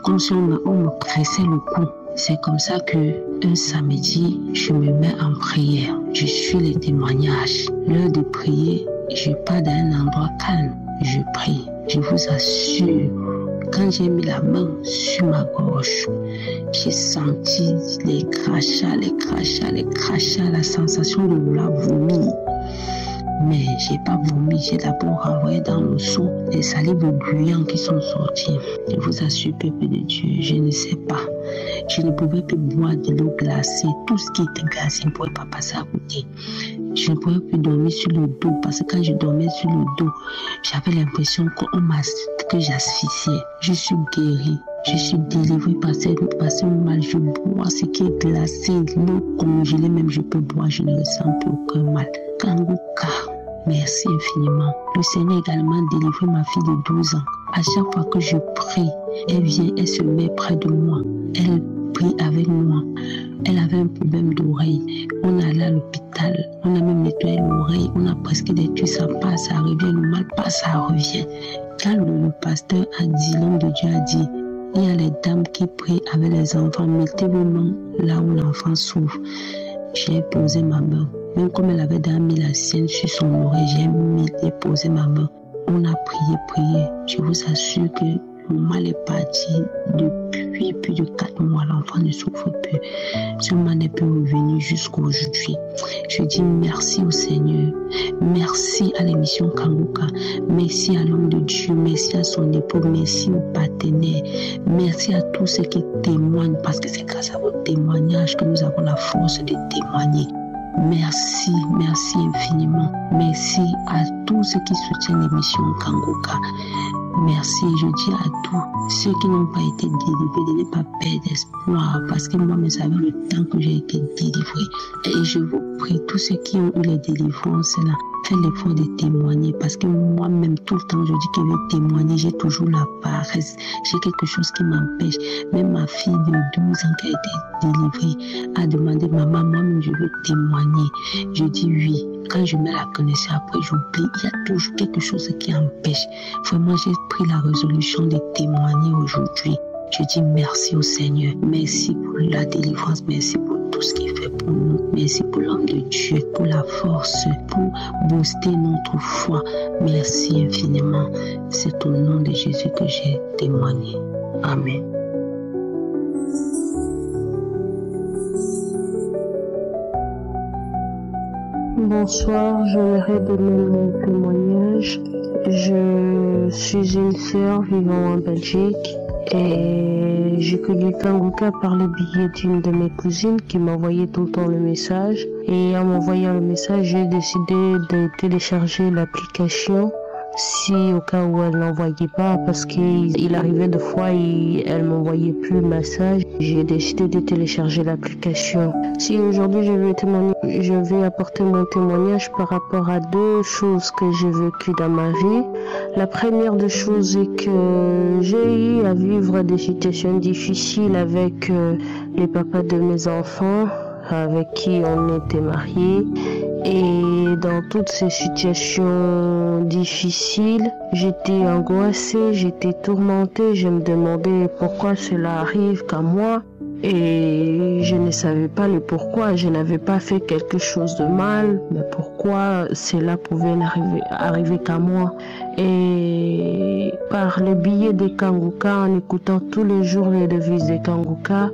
Comme si on me pressait le cou. C'est comme ça qu'un samedi, je me mets en prière. Je suis les témoignages. L'heure de prier, je pars dans un endroit calme. Je prie. Je vous assure, quand j'ai mis la main sur ma gorge, j'ai senti les crachats, la sensation de vouloir vomir. Mais je n'ai pas vomi, j'ai d'abord renvoyé dans le seau les salives gluantes qui sont sorties. Je vous assure, peuple de Dieu, je ne sais pas. Je ne pouvais plus boire de l'eau glacée. Tout ce qui était glacé, je ne pouvais pas passer à côté. Je ne pouvais plus dormir sur le dos parce que quand je dormais sur le dos, j'avais l'impression que j'asphyxiais. Je suis guérie. Je suis délivrée par ce mal. Je bois ce qui est glacé, l'eau congelée, même je peux boire, je ne ressens plus aucun mal. Kangoka, merci infiniment. Le Seigneur a également délivré ma fille de 12 ans. À chaque fois que je prie, elle vient, elle se met près de moi. Elle prie avec moi. Elle avait un problème d'oreille. On allait à l'hôpital. On a même nettoyé l'oreille. On a presque des tuyaux, ça passe, ça revient. Le mal passe, ça revient. Quand le pasteur a dit, l'homme de Dieu a dit, il y a les dames qui prient avec les enfants. Mettez vos mains là où l'enfant souffre. J'ai posé ma main. Même comme elle avait déjà mis la sienne sur son oreille, j'ai posé ma main. On a prié. Je vous assure que le mal est parti depuis plus de 4 mois. L'enfant ne souffre plus. Ce mal n'est plus revenu jusqu'à aujourd'hui. Je dis merci au Seigneur. Merci à l'émission Kangoka. Merci à l'homme de Dieu. Merci à son époux. Merci aux partenaires. Merci à tous ceux qui témoignent parce que c'est grâce à vos témoignages que nous avons la force de témoigner. Merci infiniment. Merci à tous ceux qui soutiennent l'émission Kangoka. Merci, je dis à tous ceux qui n'ont pas été délivrés de ne pas perdre espoir parce que moi, je savais le temps que j'ai été délivré. Et je vous prie, tous ceux qui ont eu les délivrances là, faire l'effort de témoigner parce que moi-même, tout le temps, je dis que je vais témoigner, j'ai toujours la paresse, j'ai quelque chose qui m'empêche. Même ma fille de 12 ans qui a été délivrée a demandé, maman, moi-même, je veux témoigner. Je dis oui. Quand je mets la connexion, après j'oublie, il y a toujours quelque chose qui empêche. Vraiment, j'ai pris la résolution de témoigner aujourd'hui. Je dis merci au Seigneur. Merci pour la délivrance. Merci pour tout ce qu'il fait pour nous. Merci pour l'homme de Dieu, pour la force, pour booster notre foi. Merci infiniment. C'est au nom de Jésus que j'ai témoigné. Amen. Bonsoir, j'aimerais donner mon témoignage. Je suis une sœur vivant en Belgique et j'ai connu Kanguka par le biais d'une de mes cousines qui m'envoyait tout le temps le message. Et en m'envoyant le message, j'ai décidé de télécharger l'application si au cas où elle n'envoyait pas, parce qu'il arrivait des fois et elle m'envoyait plus le message. J'ai décidé de télécharger l'application. Si aujourd'hui je vais témoigner, je vais apporter mon témoignage par rapport à deux choses que j'ai vécues dans ma vie. La première des choses est que j'ai eu à vivre des situations difficiles avec les papas de mes enfants, avec qui on était mariés. Et dans toutes ces situations difficiles, j'étais angoissée, j'étais tourmentée, je me demandais pourquoi cela arrive qu'à moi. Et je ne savais pas le pourquoi, je n'avais pas fait quelque chose de mal, mais pourquoi cela pouvait arriver qu'à moi. Et par le biais de Kanguka, en écoutant tous les jours les devises de Kanguka,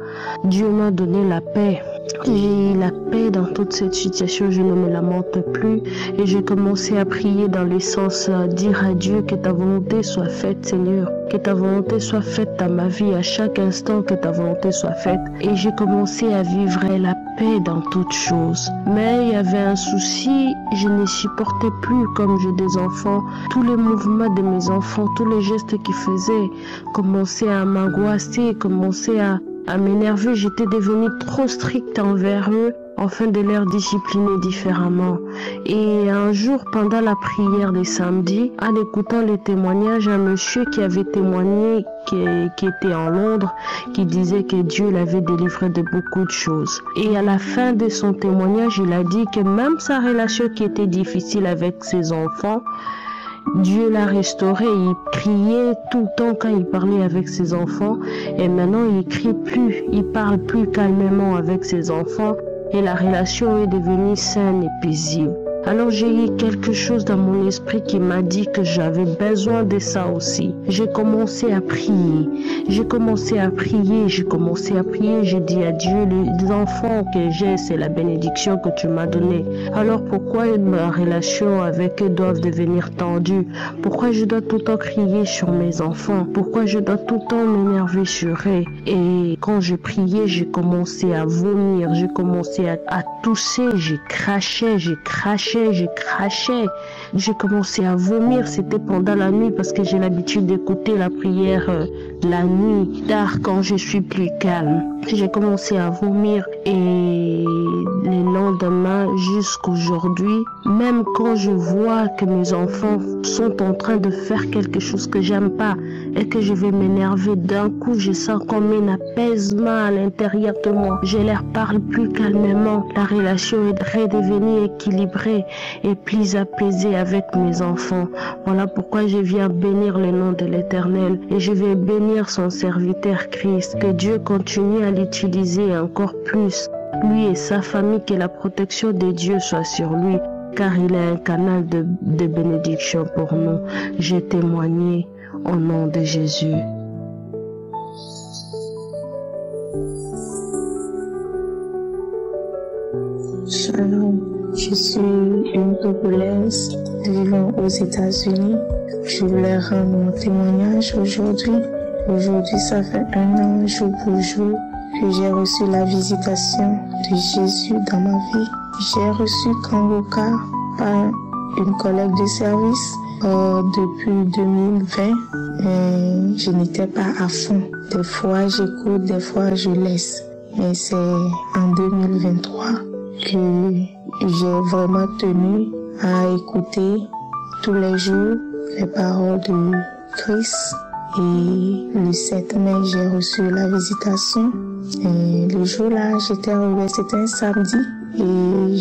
Dieu m'a donné la paix. J'ai eu la paix dans toute cette situation, je ne me lamente plus et j'ai commencé à prier dans le sens dire à Dieu que ta volonté soit faite, Seigneur, que ta volonté soit faite dans ma vie à chaque instant, que ta volonté soit faite. Et j'ai commencé à vivre la paix dans toutes choses. Mais il y avait un souci, je ne supportais plus, comme j'ai des enfants, tous les mouvements de mes enfants, tous les gestes qu'ils faisaient commençaient à m'angoisser, commençaient à m'énerver. J'étais devenue trop stricte envers eux afin de les discipliner différemment. Et un jour, pendant la prière des samedis, en écoutant les témoignages, un monsieur qui avait témoigné, qui était en Londres, qui disait que Dieu l'avait délivré de beaucoup de choses. Et à la fin de son témoignage, il a dit que même sa relation qui était difficile avec ses enfants, Dieu l'a restauré. Il criait tout le temps quand il parlait avec ses enfants et maintenant il crie plus, il parle plus calmement avec ses enfants et la relation est devenue saine et paisible. Alors j'ai eu quelque chose dans mon esprit qui m'a dit que j'avais besoin de ça aussi. J'ai commencé à prier, j'ai commencé à prier, j'ai dit à Dieu, les enfants que j'ai, c'est la bénédiction que tu m'as donnée. Alors pourquoi ma relation avec eux doit devenir tendue? Pourquoi je dois tout le temps crier sur mes enfants? Pourquoi je dois tout le temps m'énerver sur eux? Et quand je priais, j'ai commencé à vomir, j'ai commencé à tousser, j'ai craché. J'ai commencé à vomir, c'était pendant la nuit parce que j'ai l'habitude d'écouter la prière la nuit, tard quand je suis plus calme. J'ai commencé à vomir et les lendemains jusqu'aujourd'hui, même quand je vois que mes enfants sont en train de faire quelque chose que j'aime pas et que je vais m'énerver, d'un coup je sens comme un apaisement à l'intérieur de moi. Je leur parle plus calmement, la relation est redevenue équilibrée et plus apaisée avec mes enfants. Voilà pourquoi je viens bénir le nom de l'Éternel et je vais bénir son serviteur Christ. Que Dieu continue à l'utiliser encore plus, lui et sa famille, que la protection de Dieu soit sur lui, car il est un canal de bénédiction pour nous. J'ai témoigné au nom de Jésus. Shalom, je suis une Togolaise vivant aux États-Unis. Je voulais rendre mon témoignage aujourd'hui. Aujourd'hui, ça fait 1 an, jour pour jour, que j'ai reçu la visitation de Jésus dans ma vie. J'ai reçu Kanguka par une collègue de service depuis 2020. Et je n'étais pas à fond. Des fois, j'écoute, des fois, je laisse. Mais c'est en 2023 que j'ai vraiment tenu à écouter tous les jours les paroles de Christ. Et le 7 mai, j'ai reçu la visitation. Et le jour-là, j'étais réveillée, c'était un samedi. Et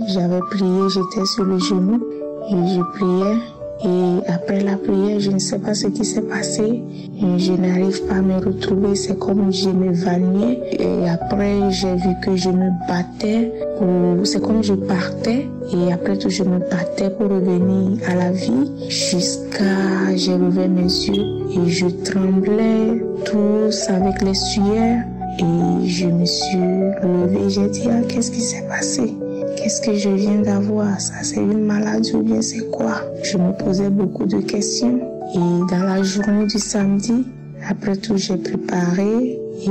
j'avais prié, j'étais sur le genou. Et je priais. Et après la prière, je ne sais pas ce qui s'est passé. Et je n'arrive pas à me retrouver. C'est comme je m'évanouis. Et après, j'ai vu que je me battais. C'est comme je partais. Et après tout, je me battais pour revenir à la vie. Jusqu'à j'ai levé mes yeux. Et je tremblais tous avec les sueurs. Et je me suis levée. J'ai dit, ah, qu'est-ce qui s'est passé? Qu'est-ce que je viens d'avoir? Ça, c'est une maladie ou bien c'est quoi? Je me posais beaucoup de questions. Et dans la journée du samedi, après tout, j'ai préparé. Et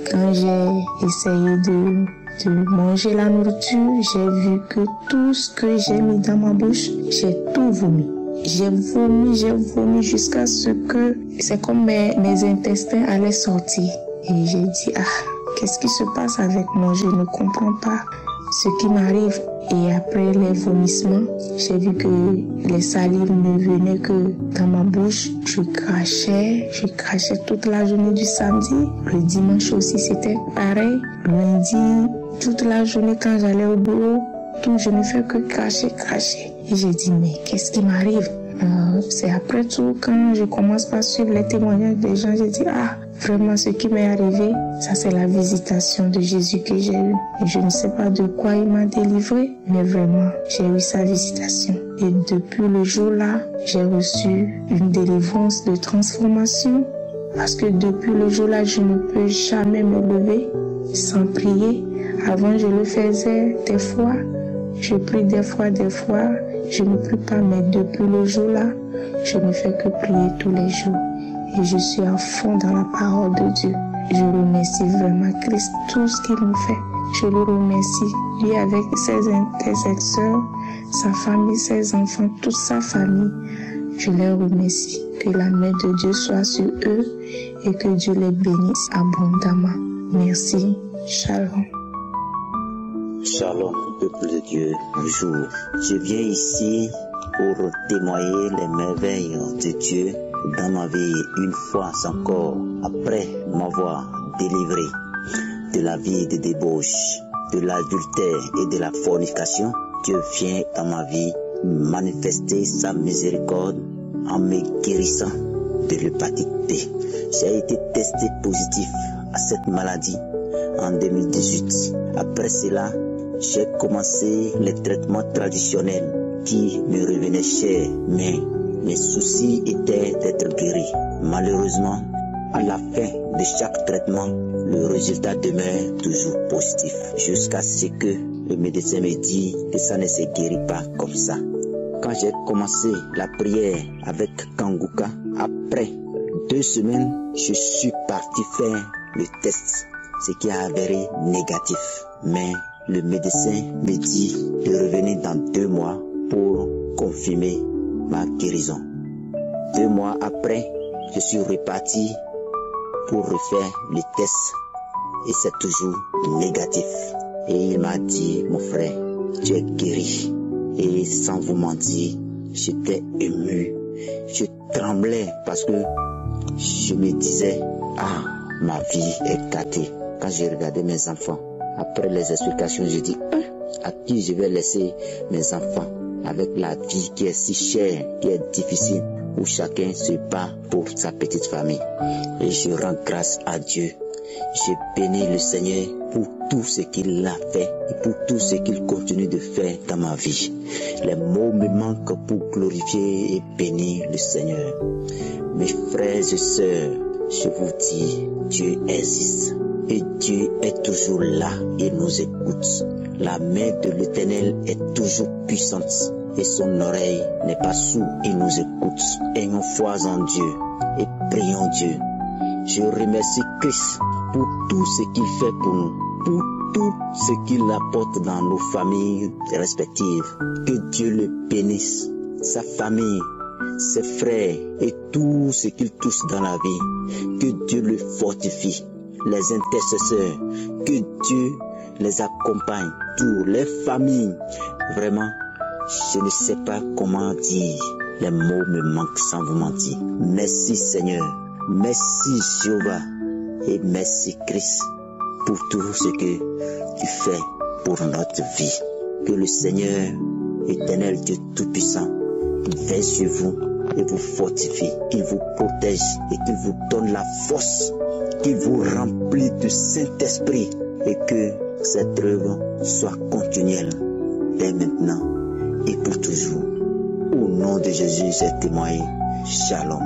quand j'ai essayé de manger la nourriture, j'ai vu que tout ce que j'ai mis dans ma bouche, j'ai tout vomi. J'ai vomi jusqu'à ce que c'est comme mes intestins allaient sortir. Et j'ai dit, ah, qu'est-ce qui se passe avec moi? Je ne comprends pas ce qui m'arrive. Et après les vomissements, j'ai vu que les salives ne venaient que dans ma bouche. Je crachais toute la journée du samedi. Le dimanche aussi, c'était pareil. Lundi, toute la journée quand j'allais au boulot, tout, je ne fais que cracher. Et j'ai dit, mais qu'est-ce qui m'arrive? C'est après tout, quand je commence par suivre les témoignages des gens, j'ai dit, ah, vraiment, ce qui m'est arrivé, ça c'est la visitation de Jésus que j'ai eue. Et je ne sais pas de quoi il m'a délivré, mais vraiment, j'ai eu sa visitation. Et depuis le jour-là, j'ai reçu une délivrance de transformation. Parce que depuis le jour-là, je ne peux jamais me lever sans prier. Avant, je le faisais des fois. Je prie des fois. Je ne prie pas, mais depuis le jour-là, je ne fais que prier tous les jours. Et je suis à fond dans la parole de Dieu. Je remercie vraiment Christ, tout ce qu'il me fait. Je le remercie, lui avec ses sœurs, sa famille, ses enfants, toute sa famille. Je les remercie. Que la main de Dieu soit sur eux et que Dieu les bénisse abondamment. Merci. Shalom. Shalom, peuple de Dieu. Bonjour. Je viens ici pour témoigner les merveilles de Dieu dans ma vie une fois encore, après m'avoir délivré de la vie de débauche, de l'adultère et de la fornication. Dieu vient dans ma vie manifester sa miséricorde en me guérissant de l'hépatite B. J'ai été testé positif à cette maladie en 2018. Après cela, j'ai commencé les traitements traditionnels qui me revenaient cher, mais mes soucis étaient d'être guéri. Malheureusement, à la fin de chaque traitement, le résultat demeure toujours positif, jusqu'à ce que le médecin me dit que ça ne se guérit pas comme ça. Quand j'ai commencé la prière avec Kanguka, après 2 semaines, je suis parti faire le test, ce qui a avéré négatif. Mais le médecin me dit de revenir dans 2 mois pour confirmer ma guérison. 2 mois après, je suis reparti pour refaire le test et c'est toujours négatif. Et il m'a dit, mon frère, tu es guéri. Et sans vous mentir, j'étais ému. Je tremblais parce que je me disais, ah, ma vie est gâtée. Quand j'ai regardé mes enfants, après les explications, je dis, à qui je vais laisser mes enfants avec la vie qui est si chère, qui est difficile, où chacun se bat pour sa petite famille. Et je rends grâce à Dieu. Je bénis le Seigneur pour tout ce qu'il a fait et pour tout ce qu'il continue de faire dans ma vie. Les mots me manquent pour glorifier et bénir le Seigneur. Mes frères et sœurs, je vous dis, Dieu existe et Dieu est toujours là et nous écoute. La main de l'Éternel est toujours puissante et son oreille n'est pas sourde et nous écoute. Ayons foi en Dieu et prions Dieu. Je remercie Christ pour tout ce qu'il fait pour nous, pour tout ce qu'il apporte dans nos familles respectives. Que Dieu le bénisse, sa famille, ses frères et tout ce qu'il touche dans la vie. Que Dieu le fortifie, les intercesseurs, que Dieu les accompagne, toutes les familles. Vraiment, Je ne sais pas comment dire. Les mots me manquent sans vous mentir. Merci Seigneur. Merci Jéhovah. Et merci Christ pour tout ce que tu fais pour notre vie. Que le Seigneur, éternel Dieu Tout-Puissant, veille sur vous et vous fortifie, qu'il vous protège et qu'il vous donne la force, qu'il vous remplisse de Saint-Esprit et que cette œuvre soit continuelle dès maintenant et pour toujours. Au nom de Jésus, j'ai témoigné. Shalom.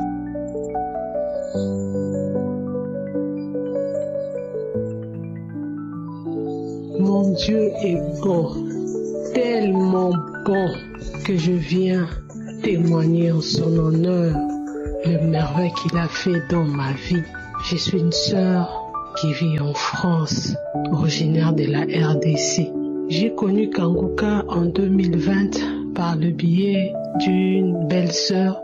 Mon Dieu est bon, tellement bon que je viens témoigner en son honneur le merveille qu'il a fait dans ma vie. Je suis une sœur qui vit en France, originaire de la RDC. J'ai connu Kanguka en 2020 par le biais d'une belle sœur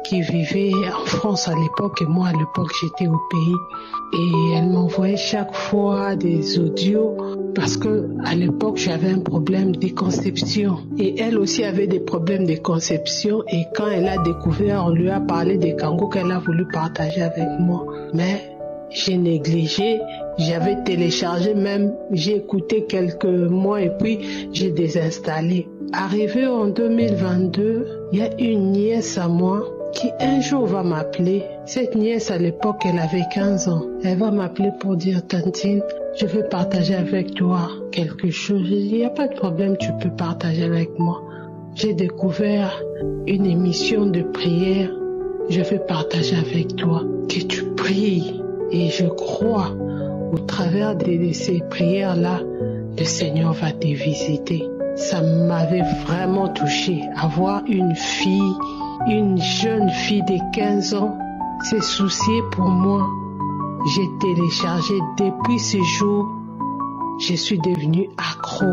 qui vivait en France à l'époque et moi à l'époque j'étais au pays. Et elle m'envoyait chaque fois des audios parce que à l'époque j'avais un problème de conception et elle aussi avait des problèmes de conception et quand elle a découvert, on lui a parlé de Kanguka, elle a voulu partager avec moi. Mais j'ai négligé, j'avais téléchargé même, j'ai écouté quelques mois et puis j'ai désinstallé. Arrivé en 2022, il y a une nièce à moi qui un jour va m'appeler. Cette nièce à l'époque, elle avait 15 ans. Elle va m'appeler pour dire, Tantine, je veux partager avec toi quelque chose. Je dis, il n'y a pas de problème, tu peux partager avec moi. J'ai découvert une émission de prière. Je veux partager avec toi. Que tu pries. Et je crois, au travers de ces prières-là, le Seigneur va te visiter. Ça m'avait vraiment touché. Avoir une fille, une jeune fille de 15 ans, s'est souciée pour moi. J'ai téléchargé depuis ce jour, je suis devenue accro.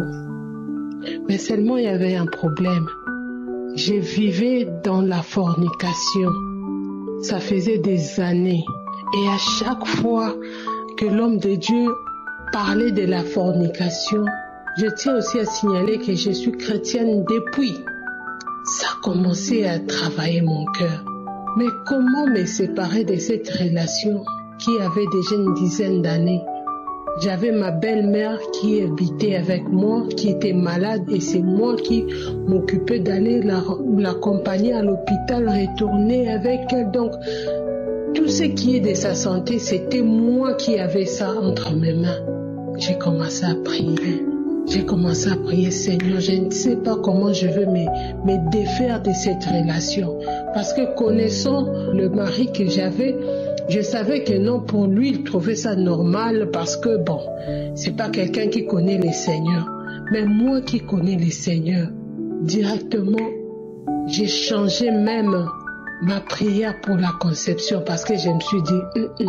Mais seulement il y avait un problème. Je vivais dans la fornication. Ça faisait des années. Et à chaque fois que l'homme de Dieu parlait de la fornication, je tiens aussi à signaler que je suis chrétienne depuis. Ça a commencé à travailler mon cœur. Mais comment me séparer de cette relation qui avait déjà une dizaine d'années? J'avais ma belle-mère qui habitait avec moi, qui était malade et c'est moi qui m'occupais d'aller l'accompagner à l'hôpital, retourner avec elle. Donc, tout ce qui est de sa santé, c'était moi qui avais ça entre mes mains. J'ai commencé à prier. J'ai commencé à prier, Seigneur, je ne sais pas comment je veux me défaire de cette relation. Parce que connaissant le mari que j'avais, je savais que non, pour lui, il trouvait ça normal parce que bon, c'est pas quelqu'un qui connaît le Seigneur. Mais moi qui connais le Seigneur, directement, j'ai changé même ma prière pour la conception parce que je me suis dit,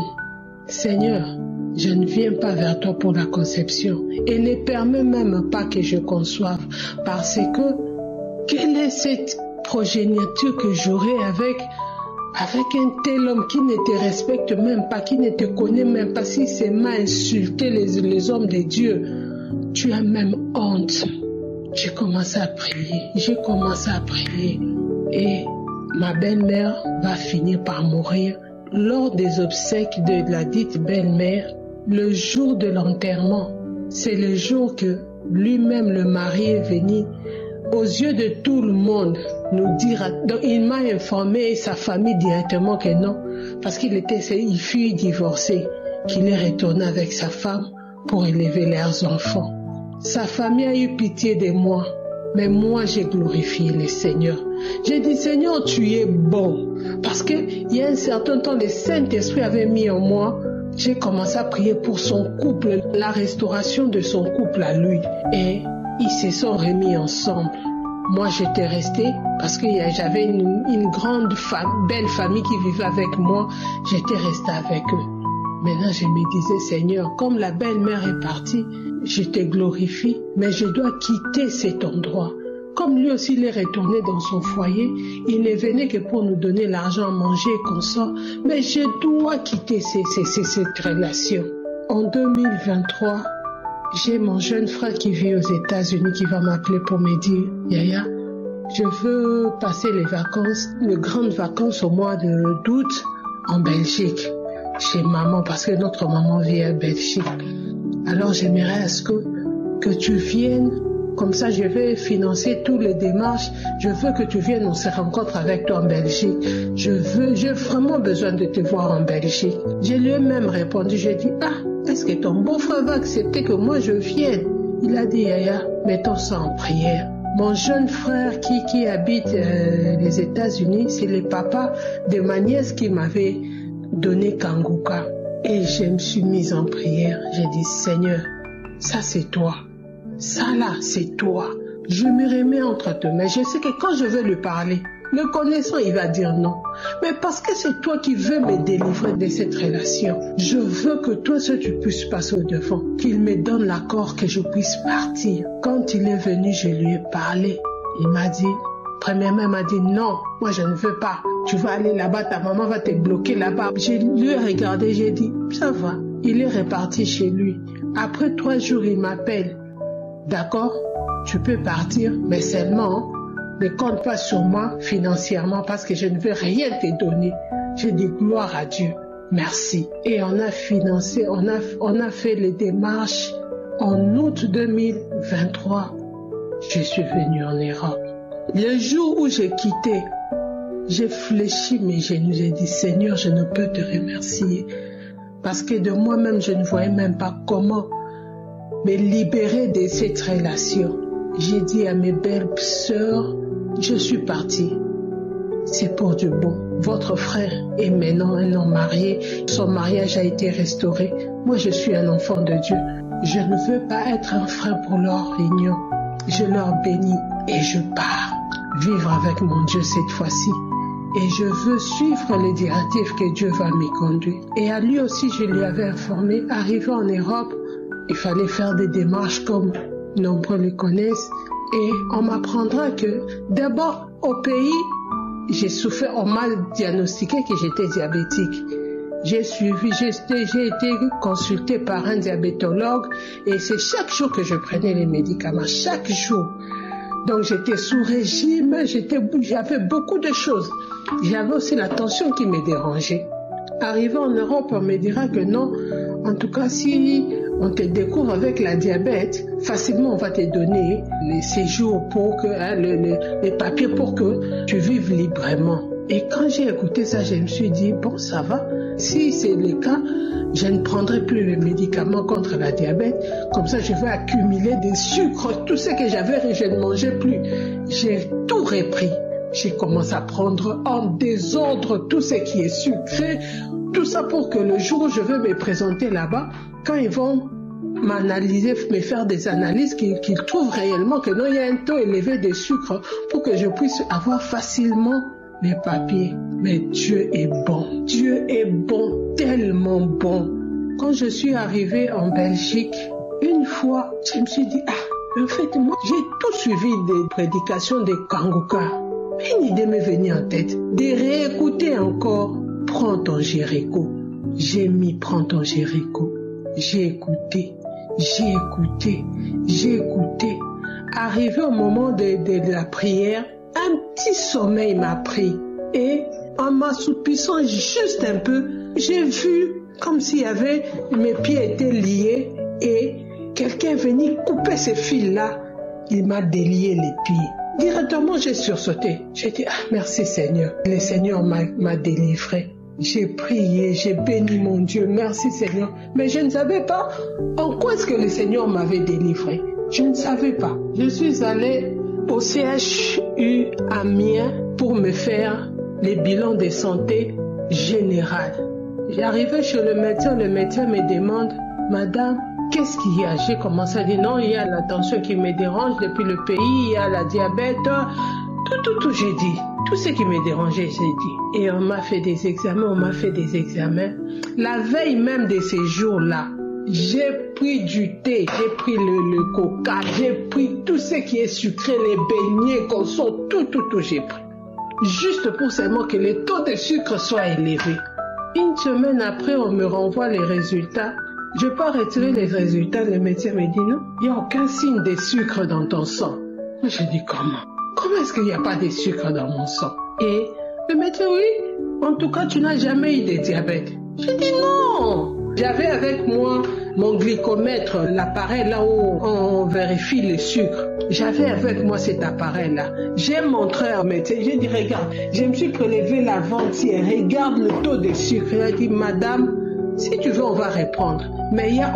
Seigneur, je ne viens pas vers toi pour la conception et ne permets même pas que je conçoive parce que quelle est cette progéniture que j'aurai avec un tel homme qui ne te respecte même pas, qui ne te connaît même pas, si c'est m'a insulté les hommes de Dieu, tu as même honte. J'ai commencé à prier et ma belle-mère va finir par mourir. Lors des obsèques de la dite belle-mère, le jour de l'enterrement, c'est le jour que lui-même, le mari, est venu aux yeux de tout le monde nous dire. Donc il m'a informé et sa famille directement que non, parce il fut divorcé, qu'il est retourné avec sa femme pour élever leurs enfants. Sa famille a eu pitié de moi, mais moi j'ai glorifié le Seigneur. J'ai dit, Seigneur, tu es bon. Parce qu'il y a un certain temps, le Saint-Esprit avait mis en moi. J'ai commencé à prier pour son couple, la restauration de son couple à lui. Et ils se sont remis ensemble. Moi, j'étais restée parce que j'avais une grande belle famille qui vivait avec moi. J'étais restée avec eux. Maintenant, je me disais, Seigneur, comme la belle-mère est partie, je te glorifie, mais je dois quitter cet endroit. Comme lui aussi, il est retourné dans son foyer, il ne venait que pour nous donner l'argent à manger et qu'on sort. Mais je dois quitter cette relation. En 2023, j'ai mon jeune frère qui vit aux États-Unis qui va m'appeler pour me dire, Yaya, je veux passer les grandes vacances au mois d'août en Belgique, chez maman, parce que notre maman vit en Belgique. Alors j'aimerais que tu viennes, comme ça je vais financer toutes les démarches. Je veux que tu viennes, on se rencontre avec toi en Belgique. J'ai vraiment besoin de te voir en Belgique. Je lui ai même répondu, j'ai dit, est-ce que ton beau-frère va accepter que moi je vienne? Il a dit, Yaya, mettons ça en prière. Mon jeune frère qui habite les États-Unis, c'est le papa de ma nièce qui m'avait donné Kanguka. Et je me suis mise en prière. J'ai dit, Seigneur, ça c'est toi. Ça là, c'est toi. Je me remets entre tes mains. Je sais que quand je vais lui parler, le connaissant, il va dire non. Mais parce que c'est toi qui veux me délivrer de cette relation, je veux que toi seul tu puisses passer au devant, qu'il me donne l'accord que je puisse partir. Quand il est venu, je lui ai parlé. Il m'a dit, premièrement, il m'a dit non, moi je ne veux pas. Tu vas aller là-bas, ta maman va te bloquer là-bas. Je lui ai regardé, j'ai dit, ça va. Il est reparti chez lui. Après 3 jours, il m'appelle. D'accord, tu peux partir, mais seulement ne compte pas sur moi financièrement parce que je ne veux rien te donner. Je dis gloire à Dieu, merci. Et on a financé, on a fait les démarches. En août 2023, je suis venue en Europe. Le jour où j'ai quitté, j'ai fléchi mes genoux, j'ai dit Seigneur, je ne peux te remercier parce que de moi-même, je ne voyais même pas comment me libérer de cette relation. J'ai dit à mes belles sœurs, je suis partie. C'est pour du bon. Votre frère est maintenant un homme marié. Son mariage a été restauré. Moi, je suis un enfant de Dieu. Je ne veux pas être un frein pour leur union. Je leur bénis et je pars vivre avec mon Dieu cette fois-ci. Et je veux suivre les directives que Dieu va me conduire. Et à lui aussi, je lui avais informé, arrivé en Europe, il fallait faire des démarches comme nombreux le connaissent. Et on m'apprendra que d'abord au pays, j'ai souffert, on m'a diagnostiqué que j'étais diabétique. J'ai été consultée par un diabétologue et c'est chaque jour que je prenais les médicaments, chaque jour. Donc j'étais sous régime, j'avais beaucoup de choses. J'avais aussi la tension qui me dérangeait. Arrivé en Europe, on me dira que non. En tout cas, si on te découvre avec la diabète, facilement on va te donner les séjours pour que, les papiers pour que tu vives librement. Et quand j'ai écouté ça, je me suis dit, bon, ça va. Si c'est le cas, je ne prendrai plus le médicament contre la diabète. Comme ça, je vais accumuler des sucres. Tout ce que j'avais, je ne mangeais plus. J'ai tout repris. J'ai commencé à prendre en désordre tout ce qui est sucré. Tout ça pour que le jour où je vais me présenter là-bas, quand ils vont m'analyser, me faire des analyses, qu'ils trouvent réellement que non, il y a un taux élevé de sucre pour que je puisse avoir facilement les papiers. Mais Dieu est bon. Dieu est bon, tellement bon. Quand je suis arrivée en Belgique, une fois, je me suis dit, en fait, moi, j'ai tout suivi des prédications de Kanguka. Une idée m'est venue en tête, de réécouter encore Prends ton Jéricho. J'ai mis Prends ton Jéricho. J'ai écouté. Arrivé au moment de la prière, un petit sommeil m'a pris. Et en m'assoupissant juste un peu, j'ai vu comme s'il y avait, mes pieds étaient liés et quelqu'un venait couper ces fils-là. Il m'a délié les pieds. Directement, j'ai sursauté. J'ai dit, merci Seigneur. Le Seigneur m'a délivré. J'ai prié, j'ai béni mon Dieu. Merci Seigneur. Mais je ne savais pas en quoi est-ce que le Seigneur m'avait délivré. Je ne savais pas. Je suis allée au CHU Amiens pour me faire les bilans de santé générale. J'arrivais chez le médecin me demande, Madame, qu'est-ce qu'il y a? J'ai commencé à dire non, il y a la tension qui me dérange depuis le pays, il y a la diabète, tout j'ai dit. Tout ce qui me dérangeait, j'ai dit. Et on m'a fait des examens, La veille même de ces jours-là, j'ai pris du thé, j'ai pris le coca, j'ai pris tout ce qui est sucré, les beignets, conso, tout j'ai pris. Juste pour seulement que le taux de sucre soit élevé. Une semaine après, on me renvoie les résultats. Je peux retirer les résultats. Le médecin me dit non, il n'y a aucun signe de sucre dans ton sang. Je dis comment? comment est-ce qu'il n'y a pas de sucre dans mon sang? Et le médecin, oui, en tout cas, tu n'as jamais eu de diabète. J'ai dit non. J'avais avec moi mon glycomètre, l'appareil là où on vérifie le sucre. J'avais avec moi cet appareil-là. J'ai montré au médecin, j'ai dit, regarde, je me suis prélevé l'avant-hier, regarde le taux de sucre. Il a dit, madame, si tu veux, on va répondre. Mais il n'y a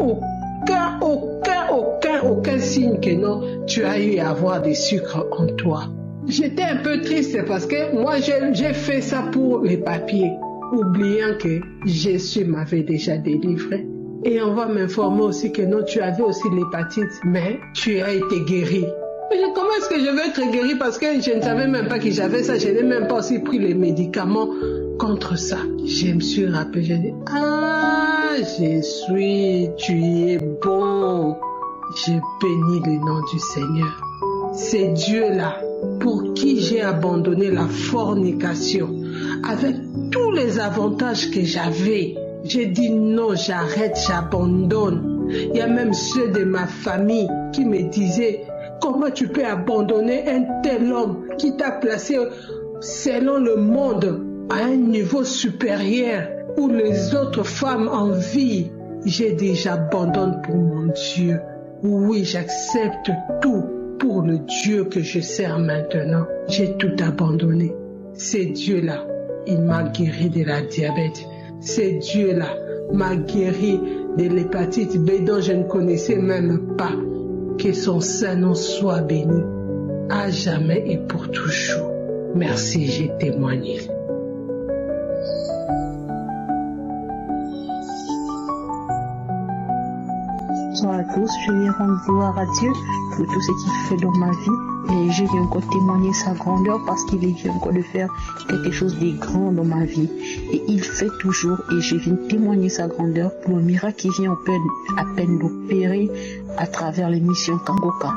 aucun signe que non, tu as eu à avoir des sucres en toi. J'étais un peu triste parce que moi, j'ai fait ça pour les papiers, oubliant que Jésus m'avait déjà délivré. Et on va m'informer aussi que non, tu avais aussi l'hépatite, mais tu as été guéri. Mais comment est-ce que je vais être guéri parce que je ne savais même pas que j'avais ça, je n'ai même pas aussi pris les médicaments contre ça. Je me suis rappelé, j'ai dit, ah, Jésus, tu es bon. J'ai béni le nom du Seigneur. C'est Dieu-là pour qui j'ai abandonné la fornication avec tous les avantages que j'avais. J'ai dit non, j'arrête, j'abandonne. Il y a même ceux de ma famille qui me disaient, comment tu peux abandonner un tel homme qui t'a placé selon le monde à un niveau supérieur où les autres femmes envient? J'ai dit, j'abandonne pour mon Dieu. Oui, j'accepte tout pour le Dieu que je sers maintenant. J'ai tout abandonné. C'est Dieu-là, il m'a guéri de la diabète. C'est Dieu-là m'a guéri de l'hépatite B dont je ne connaissais même pas. Que son Saint-Nom soit béni à jamais et pour toujours. Merci, j'ai témoigné. Bonsoir à tous, je viens rendre gloire à Dieu pour tout ce qu'il fait dans ma vie et je viens encore témoigner sa grandeur parce qu'il vient encore de faire quelque chose de grand dans ma vie et il fait toujours et je viens témoigner sa grandeur pour le miracle qui vient à peine d'opérer à travers l'émission Kangoka.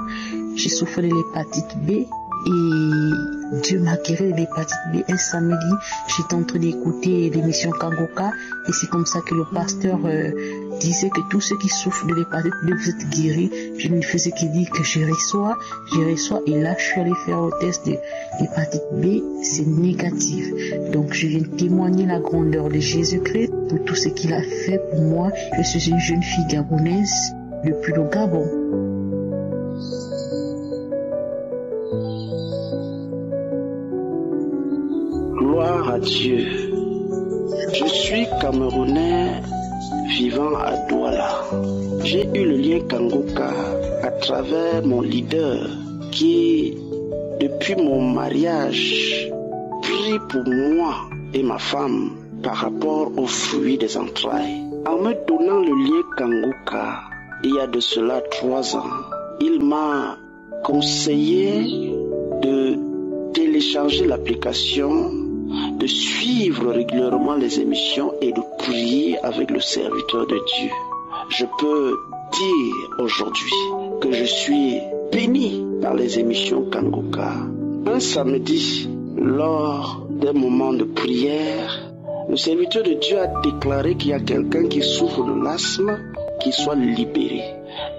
J'ai souffert de l'hépatite B et Dieu m'a guéri de l'hépatite B. Un samedi, j'étais en train d'écouter l'émission Kangoka et c'est comme ça que le pasteur disait que tous ceux qui souffrent de l'hépatite B, vous êtes guéris. Je ne faisais que dire que je reçois et là je suis allé faire le test de l'hépatite B, c'est négatif. Donc je viens témoigner la grandeur de Jésus-Christ pour tout ce qu'il a fait pour moi. Je suis une jeune fille gabonaise depuis le Gabon. Gloire à Dieu. Je suis Camerounais vivant à Douala. J'ai eu le lien Kangoka à travers mon leader qui, depuis mon mariage, prie pour moi et ma femme par rapport aux fruits des entrailles. En me donnant le lien Kangoka, il y a de cela 3 ans, il m'a conseillé de télécharger l'application, de suivre régulièrement les émissions et de prier avec le serviteur de Dieu. Je peux dire aujourd'hui que je suis béni par les émissions Kangoka. Un samedi, lors d'un moment de prière, le serviteur de Dieu a déclaré qu'il y a quelqu'un qui souffre de l'asthme, qui soit libéré.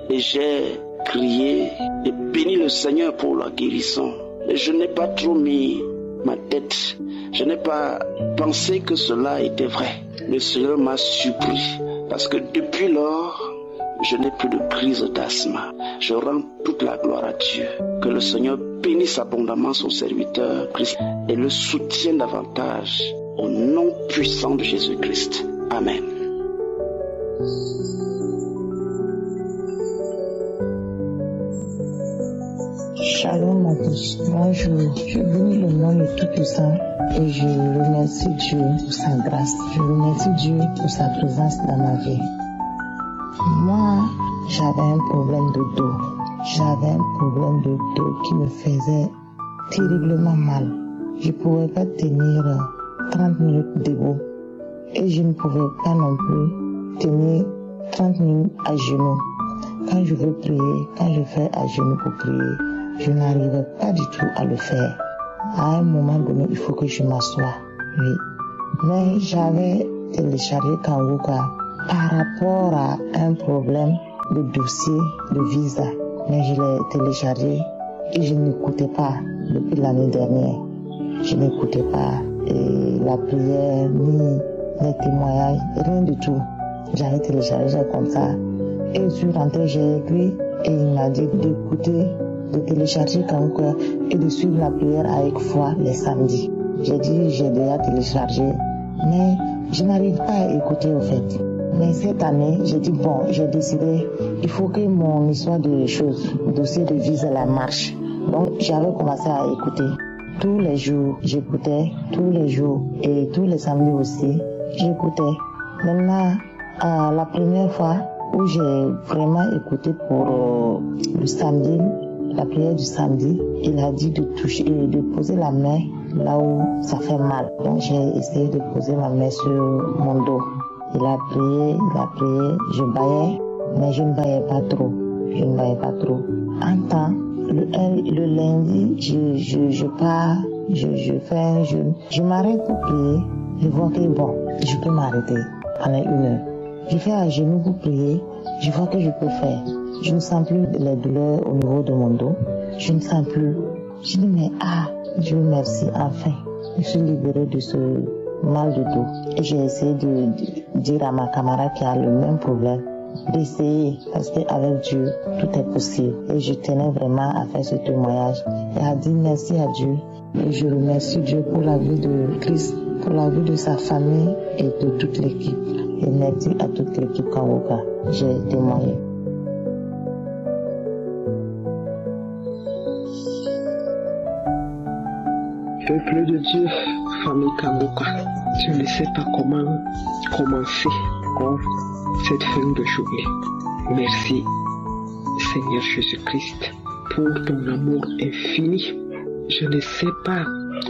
Et j'ai crié et béni le Seigneur pour la guérison. Et je n'ai pas trop mis ma tête. Je n'ai pas pensé que cela était vrai. Le Seigneur m'a surpris parce que depuis lors, je n'ai plus de crise d'asthme. Je rends toute la gloire à Dieu. Que le Seigneur bénisse abondamment son serviteur Christ et le soutienne davantage au nom puissant de Jésus-Christ. Amen. Shalom à tous. Bonjour. Je bénis le nom de Tout-Puissant et je remercie Dieu pour sa grâce. Je remercie Dieu pour sa présence dans ma vie. Moi, j'avais un problème de dos. J'avais un problème de dos qui me faisait terriblement mal. Je ne pouvais pas tenir 30 minutes debout et je ne pouvais pas non plus tenir 30 minutes à genoux. Quand je veux prier, quand je fais à genoux pour prier, je n'arrivais pas du tout à le faire. À un moment donné, il faut que je m'assoie. Oui. Mais j'avais téléchargé Kangoka par rapport à un problème de dossier de visa. Mais je l'ai téléchargé et je n'écoutais pas. depuis l'année dernière. Je n'écoutais pas la prière, ni les témoignages, rien du tout. J'avais téléchargé comme ça. Et je suis rentrée, j'ai écrit et il m'a dit d'écouter, de télécharger Kanguka et de suivre la prière avec foi les samedis. J'ai dit, j'ai déjà téléchargé, mais je n'arrive pas à écouter au fait. Mais cette année, j'ai dit, bon, j'ai décidé, il faut que mon histoire de choses, dossier de vise la marche. Donc, j'avais commencé à écouter. Tous les jours, j'écoutais, tous les jours, et tous les samedis aussi, j'écoutais. Maintenant, la première fois où j'ai vraiment écouté pour le samedi, la prière du samedi, il a dit de toucher et de poser la main là où ça fait mal. Donc j'ai essayé de poser ma main sur mon dos. Il a prié, je baillais, mais je ne baillais pas trop. En temps, le lundi, je pars, je fais un jeûne. Je m'arrête pour prier. Je vois que bon, je peux m'arrêter pendant 1 heure. Je fais à genoux pour prier. Je vois que je peux faire. Je ne sens plus les douleurs au niveau de mon dos. Je ne sens plus. Je dis mais Dieu merci, enfin. Je suis libérée de ce mal de dos. Et j'ai essayé de dire à ma camarade qui a le même problème d'essayer, parce qu'avec Dieu, tout est possible. Et je tenais vraiment à faire ce témoignage. Et à dire merci à Dieu. Et je remercie Dieu pour la vie de Christ, pour la vie de sa famille et de toute l'équipe. Et merci à toute l'équipe Kanguka. J'ai témoigné. Peuple de Dieu, famille Kanguka, je ne sais pas comment commencer cette fin de journée. Merci, Seigneur Jésus-Christ, pour ton amour infini. Je ne sais pas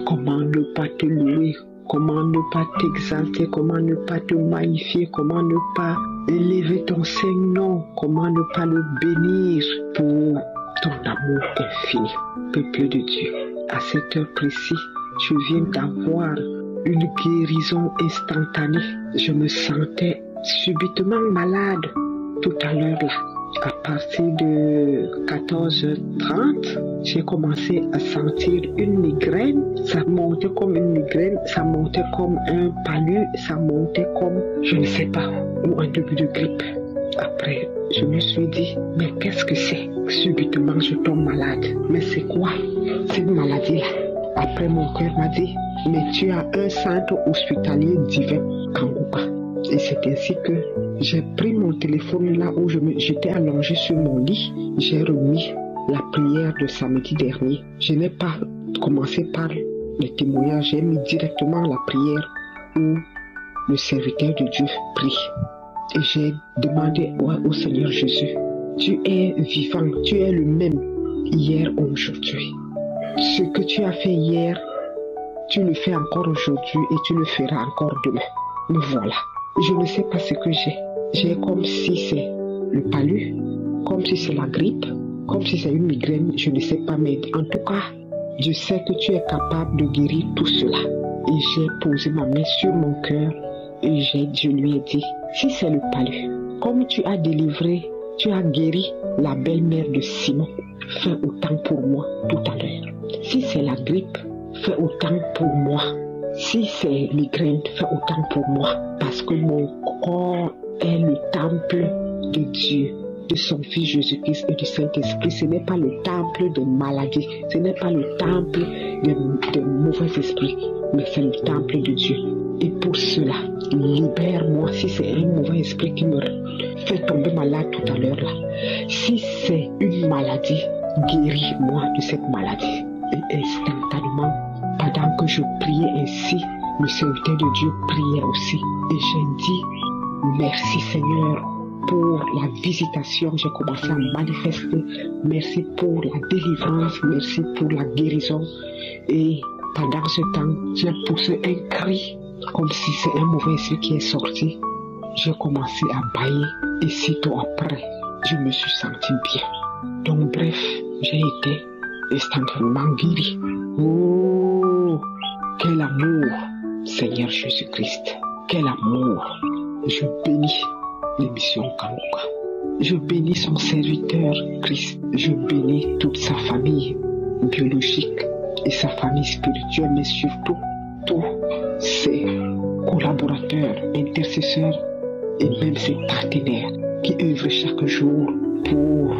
comment ne pas te louer, comment ne pas t'exalter, comment ne pas te magnifier, comment ne pas élever ton Saint-Nom, comment ne pas le bénir pour ton amour infini. Peuple de Dieu, à cette heure précise, je viens d'avoir une guérison instantanée. Je me sentais subitement malade tout à l'heure là. À partir de 14h30, j'ai commencé à sentir une migraine. Ça montait comme une migraine, ça montait comme un palu, ça montait comme, je ne sais pas, ou un début de grippe. Après, je me suis dit, mais qu'est-ce que c'est? Subitement, je tombe malade. Mais c'est quoi cette maladie-là? Après, mon cœur m'a dit, mais tu as un centre hospitalier divin, Kanguka. Et c'est ainsi que j'ai pris mon téléphone là où j'étais allongé sur mon lit. J'ai remis la prière de samedi dernier. Je n'ai pas commencé par le témoignage, j'ai mis directement la prière où le serviteur de Dieu prie. Et j'ai demandé au Seigneur Jésus, tu es vivant, tu es le même hier, aujourd'hui. Ce que tu as fait hier, tu le fais encore aujourd'hui et tu le feras encore demain. Me voilà. Je ne sais pas ce que j'ai. J'ai comme si c'est le palu, comme si c'est la grippe, comme si c'est une migraine, je ne sais pas, mais en tout cas, je sais que tu es capable de guérir tout cela. Et j'ai posé ma main sur mon cœur et je lui ai dit, si c'est le palu, comme tu as délivré, tu as guéri la belle-mère de Simon, fais autant pour moi tout à l'heure. Si c'est la grippe, fais autant pour moi. Si c'est migraine, fais autant pour moi. Parce que mon corps est le temple de Dieu, de son Fils Jésus-Christ et du Saint-Esprit. Ce n'est pas le temple de maladie, ce n'est pas le temple de mauvais esprits, mais c'est le temple de Dieu. Et pour cela, libère-moi si c'est un mauvais esprit qui me fait tomber malade tout à l'heure là. Si c'est une maladie, guéris-moi de cette maladie. Et instantanément, pendant que je priais ainsi, le serviteur de Dieu priait aussi. Et j'ai dit, merci Seigneur pour la visitation. J'ai commencé à manifester. Merci pour la délivrance. Merci pour la guérison. Et pendant ce temps, j'ai poussé un cri, comme si c'est un mauvais esprit qui est sorti. J'ai commencé à bailler. Et sitôt après, je me suis senti bien. Donc bref, j'ai été instantanément guéri. Oh, quel amour, Seigneur Jésus-Christ. Quel amour. Je bénis l'émission Kanguka. Je bénis son serviteur Christ. Je bénis toute sa famille biologique. et sa famille spirituelle, mais surtout tous ses collaborateurs, intercesseurs et même ses partenaires qui œuvrent chaque jour pour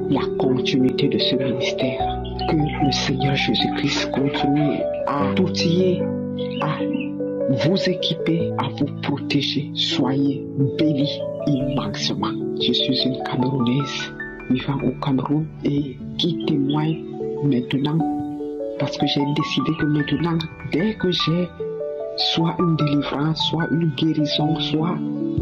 la continuité de ce ministère. Que le Seigneur Jésus-Christ continue à t'outiller, à vous équiper, à vous protéger. Soyez bénis immensément. Je suis une Camerounaise vivant au Cameroun et qui témoigne maintenant parce que j'ai décidé que maintenant, dès que j'ai soit une délivrance, soit une guérison, soit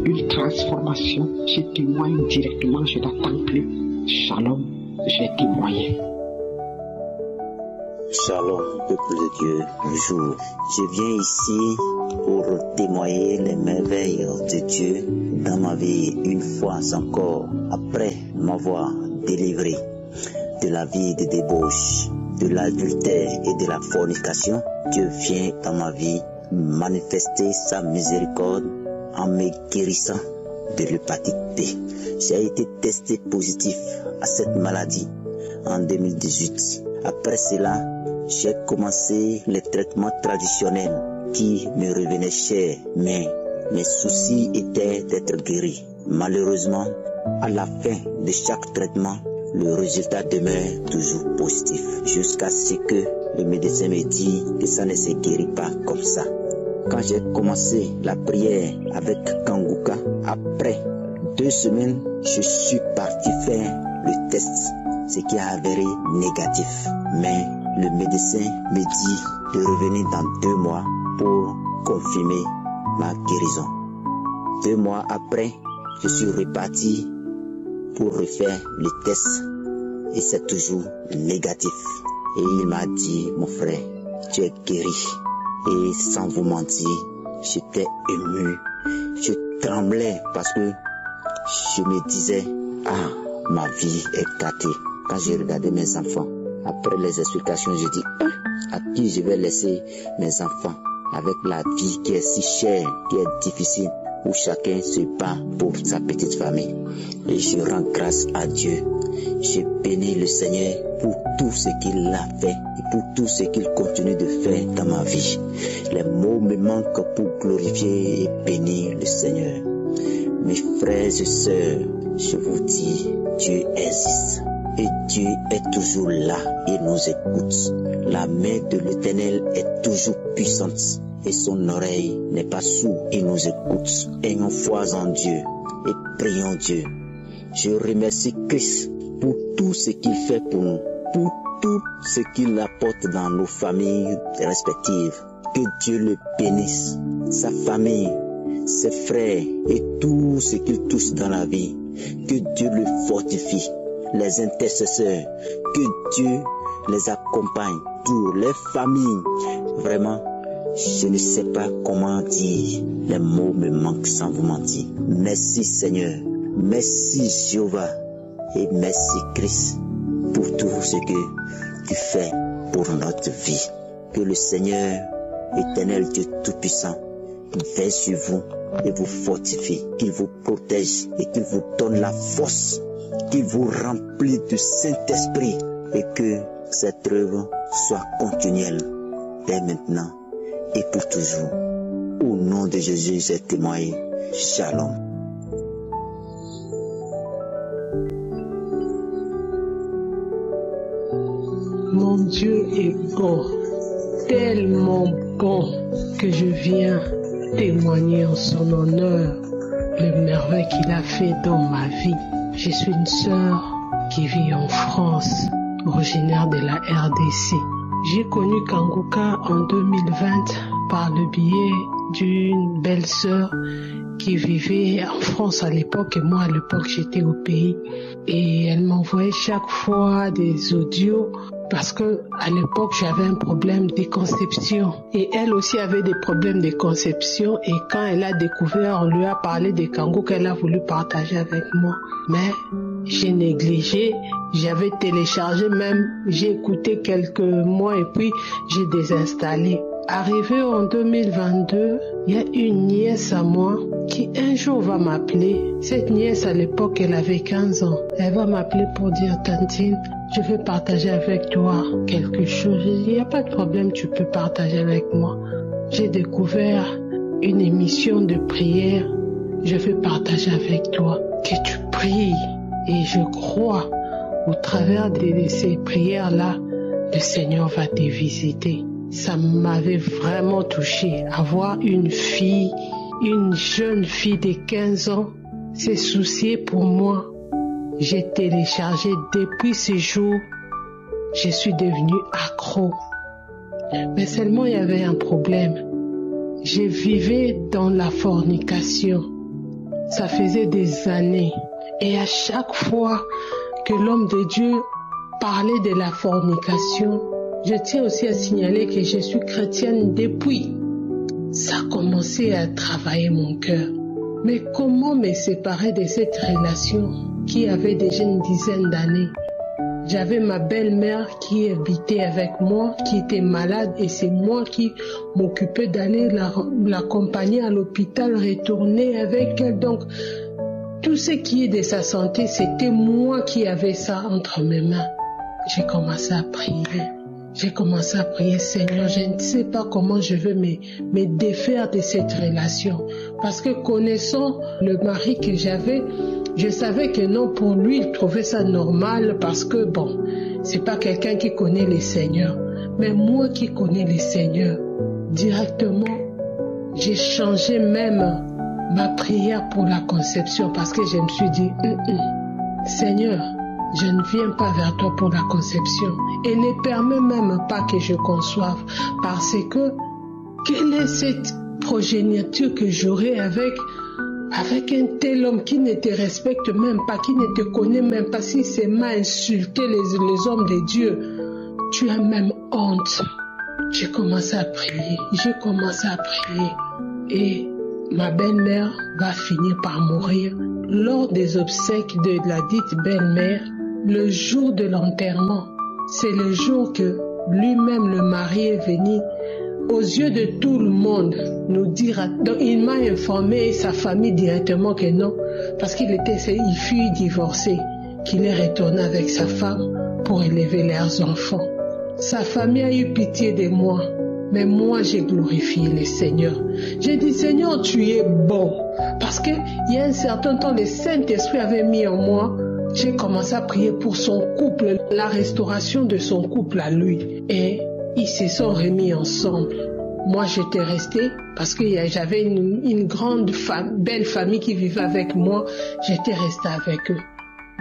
une transformation, je témoigne directement, je n'attends plus. Shalom, je vais témoigner. Shalom, peuple de Dieu, bonjour. Je viens ici pour témoigner les merveilles de Dieu dans ma vie une fois encore, après m'avoir délivré de la vie de débauche, de l'adultère et de la fornication. Dieu vient dans ma vie manifester sa miséricorde en me guérissant de l'hépatite B. J'ai été testé positif à cette maladie en 2018. Après cela, j'ai commencé les traitements traditionnels qui me revenaient cher, mais mes soucis étaient d'être guéri. Malheureusement, à la fin de chaque traitement, le résultat demeure toujours positif, jusqu'à ce que le médecin me dit que ça ne se guérit pas comme ça. Quand j'ai commencé la prière avec Kanguka, après 2 semaines, je suis parti faire le test, ce qui a avéré négatif. Mais le médecin me dit de revenir dans 2 mois pour confirmer ma guérison. 2 mois après, je suis reparti pour refaire le test et c'est toujours négatif. Et il m'a dit, mon frère, tu es guéri. Et sans vous mentir, j'étais ému, je tremblais parce que je me disais, ah, ma vie est gâtée. Quand j'ai regardé mes enfants, après les explications, je dis, à qui je vais laisser mes enfants avec la vie qui est si chère, qui est difficile, où chacun se bat pour sa petite famille. Et je rends grâce à Dieu. Je bénis le Seigneur pour tout ce qu'il a fait et pour tout ce qu'il continue de faire dans ma vie. Les mots me manquent pour glorifier et bénir le Seigneur. Mes frères et sœurs, je vous dis, Dieu existe. Et Dieu est toujours là et nous écoute. La main de l'Éternel est toujours puissante et son oreille n'est pas sourde et nous écoute. Ayons foi en Dieu et prions Dieu. Je remercie Christ pour tout ce qu'il fait pour nous, pour tout ce qu'il apporte dans nos familles respectives. Que Dieu le bénisse, sa famille, ses frères et tout ce qu'il touche dans la vie. Que Dieu le fortifie. Les intercesseurs, que Dieu les accompagne, pour les familles. Vraiment, je ne sais pas comment dire, les mots me manquent sans vous mentir. Merci Seigneur, merci Jéhovah et merci Christ pour tout ce que tu fais pour notre vie. Que le Seigneur, éternel Dieu Tout-Puissant, veille sur vous et vous fortifie, qu'il vous protège et qu'il vous donne la force, qu'il vous remplisse de Saint-Esprit et que cette œuvre soit continuelle dès maintenant et pour toujours. Au nom de Jésus, j'ai témoigné. Shalom. Mon Dieu est bon, tellement bon que je viens témoigner en son honneur le merveille qu'il a fait dans ma vie. Je suis une sœur qui vit en France, originaire de la RDC. J'ai connu Kanguka en 2020 par le biais d'une belle sœur qui vivait en France à l'époque et moi à l'époque j'étais au pays. Et elle m'envoyait chaque fois des audios parce que à l'époque j'avais un problème de conception et elle aussi avait des problèmes de conception et quand elle a découvert, on lui a parlé de Kanguka, elle a voulu partager avec moi. Mais j'ai négligé, j'avais téléchargé même, j'ai écouté quelques mois et puis j'ai désinstallé. Arrivé en 2022, il y a une nièce à moi qui un jour va m'appeler. Cette nièce, à l'époque, elle avait 15 ans. Elle va m'appeler pour dire, Tantine, je veux partager avec toi quelque chose. Il n'y a pas de problème, tu peux partager avec moi. J'ai découvert une émission de prière. Je veux partager avec toi. Que tu pries. Et je crois, au travers de ces prières-là, le Seigneur va te visiter. Ça m'avait vraiment touché. Avoir une fille, une jeune fille de 15 ans, s'est souciée pour moi. J'ai téléchargé depuis ce jour. Je suis devenue accro. Mais seulement il y avait un problème. Je vivais dans la fornication. Ça faisait des années. Et à chaque fois que l'homme de Dieu parlait de la fornication, je tiens aussi à signaler que je suis chrétienne depuis. Ça a commencé à travailler mon cœur. Mais comment me séparer de cette relation qui avait déjà une dizaine d'années? J'avais ma belle-mère qui habitait avec moi, qui était malade, et c'est moi qui m'occupais d'aller l'accompagner à l'hôpital, retourner avec elle. Donc, tout ce qui est de sa santé, c'était moi qui avais ça entre mes mains. J'ai commencé à prier. J'ai commencé à prier, Seigneur, je ne sais pas comment je veux me défaire de cette relation. Parce que connaissant le mari que j'avais, je savais que non, pour lui, il trouvait ça normal parce que, bon, c'est pas quelqu'un qui connaît les Seigneurs. Mais moi qui connais les Seigneurs, directement, j'ai changé même ma prière pour la conception parce que je me suis dit, Seigneur, je ne viens pas vers toi pour la conception et ne permets même pas que je conçoive parce que quelle est cette progéniture que j'aurai avec un tel homme qui ne te respecte même pas, qui ne te connaît même pas, si c'est m'a insulté les hommes de Dieu, tu as même honte. J'ai commencé à prier et ma belle-mère va finir par mourir. Lors des obsèques de la dite belle-mère, le jour de l'enterrement, c'est le jour que lui-même, le mari, est venu aux yeux de tout le monde nous dire. Donc il m'a informé, sa famille directement que non, parce il fut divorcé, qu'il est retourné avec sa femme pour élever leurs enfants. Sa famille a eu pitié de moi. Mais moi, j'ai glorifié le Seigneur. J'ai dit, Seigneur, tu es bon. Parce qu'il y a un certain temps, le Saint-Esprit avait mis en moi. J'ai commencé à prier pour son couple, la restauration de son couple à lui. Et ils se sont remis ensemble. Moi, j'étais restée parce que j'avais une grande belle famille qui vivait avec moi. J'étais restée avec eux.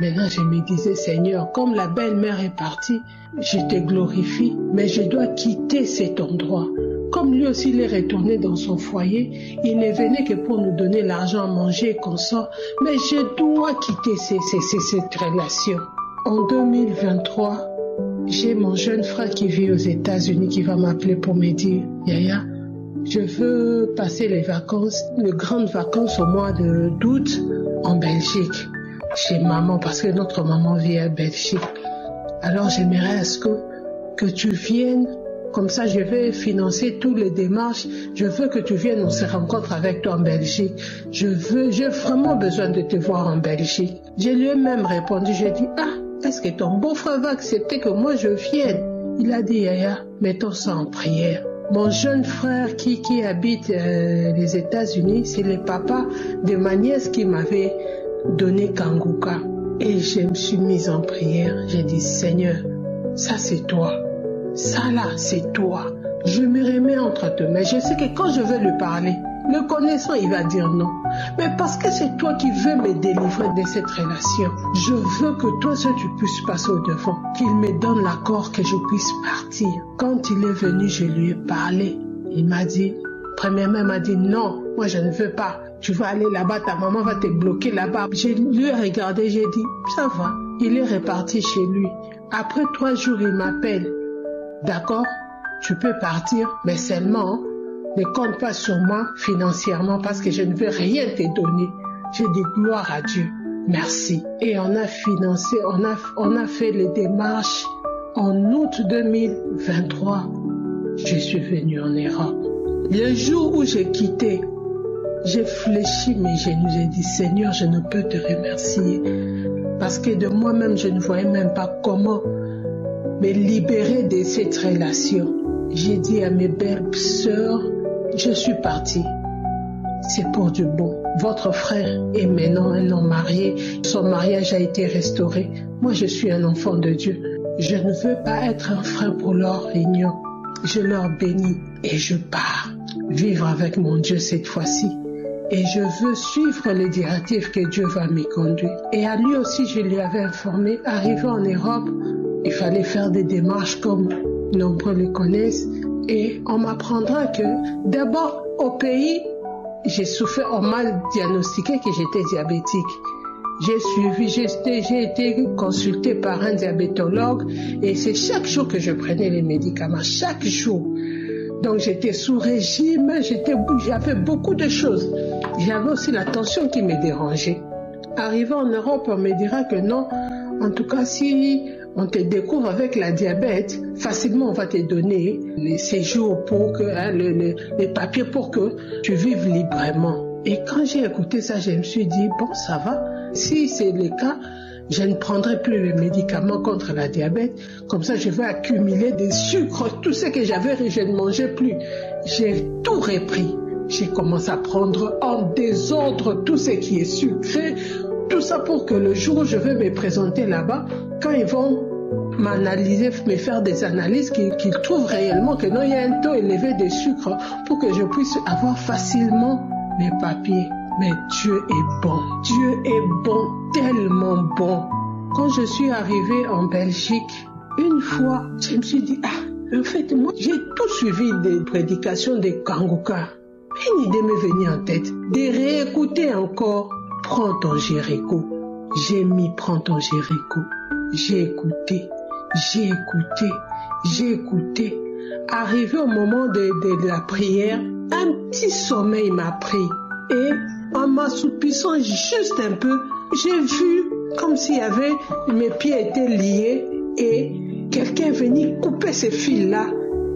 Maintenant, je me disais, Seigneur, comme la belle-mère est partie, je te glorifie, mais je dois quitter cet endroit. Comme lui aussi, il est retourné dans son foyer, il ne venait que pour nous donner l'argent à manger et qu'on sort, mais je dois quitter cette relation. En 2023, j'ai mon jeune frère qui vit aux États-Unis qui va m'appeler pour me dire, Yaya, je veux passer les grandes vacances au mois d'août en Belgique. Chez maman, parce que notre maman vit à Belgique. Alors j'aimerais que tu viennes, comme ça je vais financer toutes les démarches, je veux que tu viennes, on se rencontre avec toi en Belgique. J'ai vraiment besoin de te voir en Belgique. Je lui ai même répondu, j'ai dit, est-ce que ton beau-frère va accepter que moi je vienne? Il a dit, Yaya, mettons ça en prière. Mon jeune frère qui habite les États-Unis, c'est le papa de ma nièce qui m'avait donné Kanguka. Et je me suis mise en prière. J'ai dit, Seigneur, ça c'est toi. Ça là, c'est toi. Je me remets entre tes mains. Je sais que quand je vais lui parler, le connaissant, il va dire non. Mais parce que c'est toi qui veux me délivrer de cette relation, je veux que toi seul tu puisses passer au devant. Qu'il me donne l'accord que je puisse partir. Quand il est venu, je lui ai parlé. Il m'a dit, premièrement, il m'a dit non, moi je ne veux pas. Tu vas aller là-bas, ta maman va te bloquer là-bas. Je lui ai regardé, j'ai dit, ça va. Il est reparti chez lui. Après 3 jours, il m'appelle. D'accord, tu peux partir, mais seulement, ne compte pas sur moi financièrement parce que je ne veux rien te donner. J'ai dit gloire à Dieu. Merci. Et on a financé, on a fait les démarches en août 2023. je suis venu en Europe. Le jour où j'ai quitté, j'ai fléchi mes genoux, j'ai dit Seigneur, je ne peux te remercier parce que de moi-même, je ne voyais même pas comment me libérer de cette relation. J'ai dit à mes belles sœurs, je suis partie. C'est pour du bon. Votre frère est maintenant un homme marié. Son mariage a été restauré. Moi, je suis un enfant de Dieu. Je ne veux pas être un frein pour leur réunion. Je leur bénis et je pars vivre avec mon Dieu cette fois-ci. Et je veux suivre les directives que Dieu va me conduire. Et à lui aussi, je lui avais informé, arrivé en Europe, il fallait faire des démarches comme nombreux le connaissent. Et on m'apprendra que d'abord au pays, j'ai souffert, on m'a diagnostiqué que j'étais diabétique. J'ai été consultée par un diabétologue et c'est chaque jour que je prenais les médicaments, chaque jour. Donc j'étais sous régime, j'avais beaucoup de choses. J'avais aussi la tension qui me dérangeait. Arrivé en Europe, on me dira que non, en tout cas si on te découvre avec la diabète, facilement on va te donner les séjours pour que, les papiers pour que tu vives librement. Et quand j'ai écouté ça, je me suis dit, bon, ça va. Si c'est le cas, je ne prendrai plus les médicaments contre la diabète. Comme ça, je vais accumuler des sucres. Tout ce que j'avais, je ne mangeais plus. J'ai tout repris. J'ai commencé à prendre en désordre tout ce qui est sucré. Tout ça pour que le jour où je vais me présenter là-bas, quand ils vont m'analyser, me faire des analyses, qu'ils trouvent réellement que non, il y a un taux élevé de sucre pour que je puisse avoir facilement mes papiers. Mais Dieu est bon. Dieu est bon, tellement bon. Quand je suis arrivée en Belgique, une fois, je me suis dit, en fait, moi, j'ai tout suivi des prédications de Kanguka. Une idée m'est venue en tête de réécouter encore Prends ton Jéricho. J'ai mis Prends ton Jéricho. J'ai écouté. Arrivé au moment de la prière, un petit sommeil m'a pris. Et en m'assoupissant juste un peu, j'ai vu comme s'il y avait, mes pieds étaient liés et quelqu'un venait couper ces fils-là.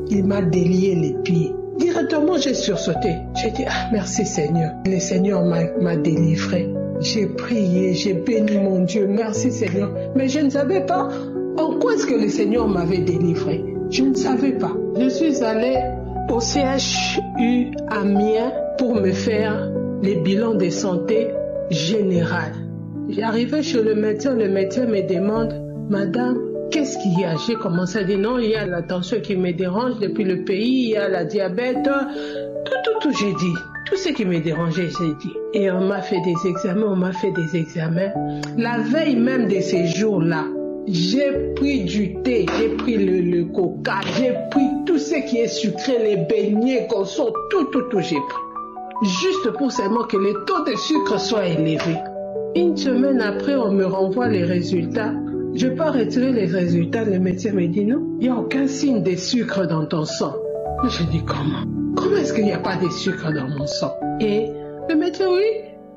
Il m'a délié les pieds. Directement, j'ai sursauté. J'ai dit, merci Seigneur. Le Seigneur m'a délivré. J'ai prié, j'ai béni mon Dieu. Merci Seigneur. Mais je ne savais pas en quoi est-ce que le Seigneur m'avait délivré. Je ne savais pas. Je suis allée au CHU Amiens pour me faire les bilans de santé générale. J'arrivais chez le médecin me demande, Madame, qu'est-ce qu'il y a? J'ai commencé à dire non, il y a la tension qui me dérange depuis le pays, il y a la diabète, tout, j'ai dit. Tout ce qui me dérangeait, j'ai dit. Et on m'a fait des examens, La veille même de ces jours-là, j'ai pris du thé, j'ai pris le coca, j'ai pris tout ce qui est sucré, les beignets, conso, tout, j'ai pris. Juste pour seulement que le taux de sucre soit élevé. Une semaine après, on me renvoie les résultats. Je peux retirer les résultats. Le médecin me dit non, il n'y a aucun signe de sucre dans ton sang. Je dis comment? Comment est-ce qu'il n'y a pas de sucre dans mon sang? Et le médecin, oui,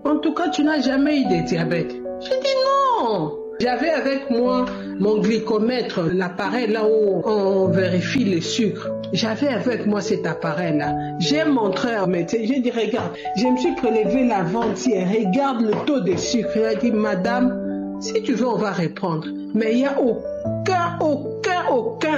en tout cas, tu n'as jamais eu de diabète. Je dis non. J'avais avec moi mon glycomètre, l'appareil là où on vérifie le sucre. J'avais avec moi cet appareil-là. J'ai montré au médecin, j'ai dit, regarde, je me suis prélevé l'avant-hier, regarde le taux de sucre. Il a dit, madame, si tu veux, on va reprendre. Mais il n'y a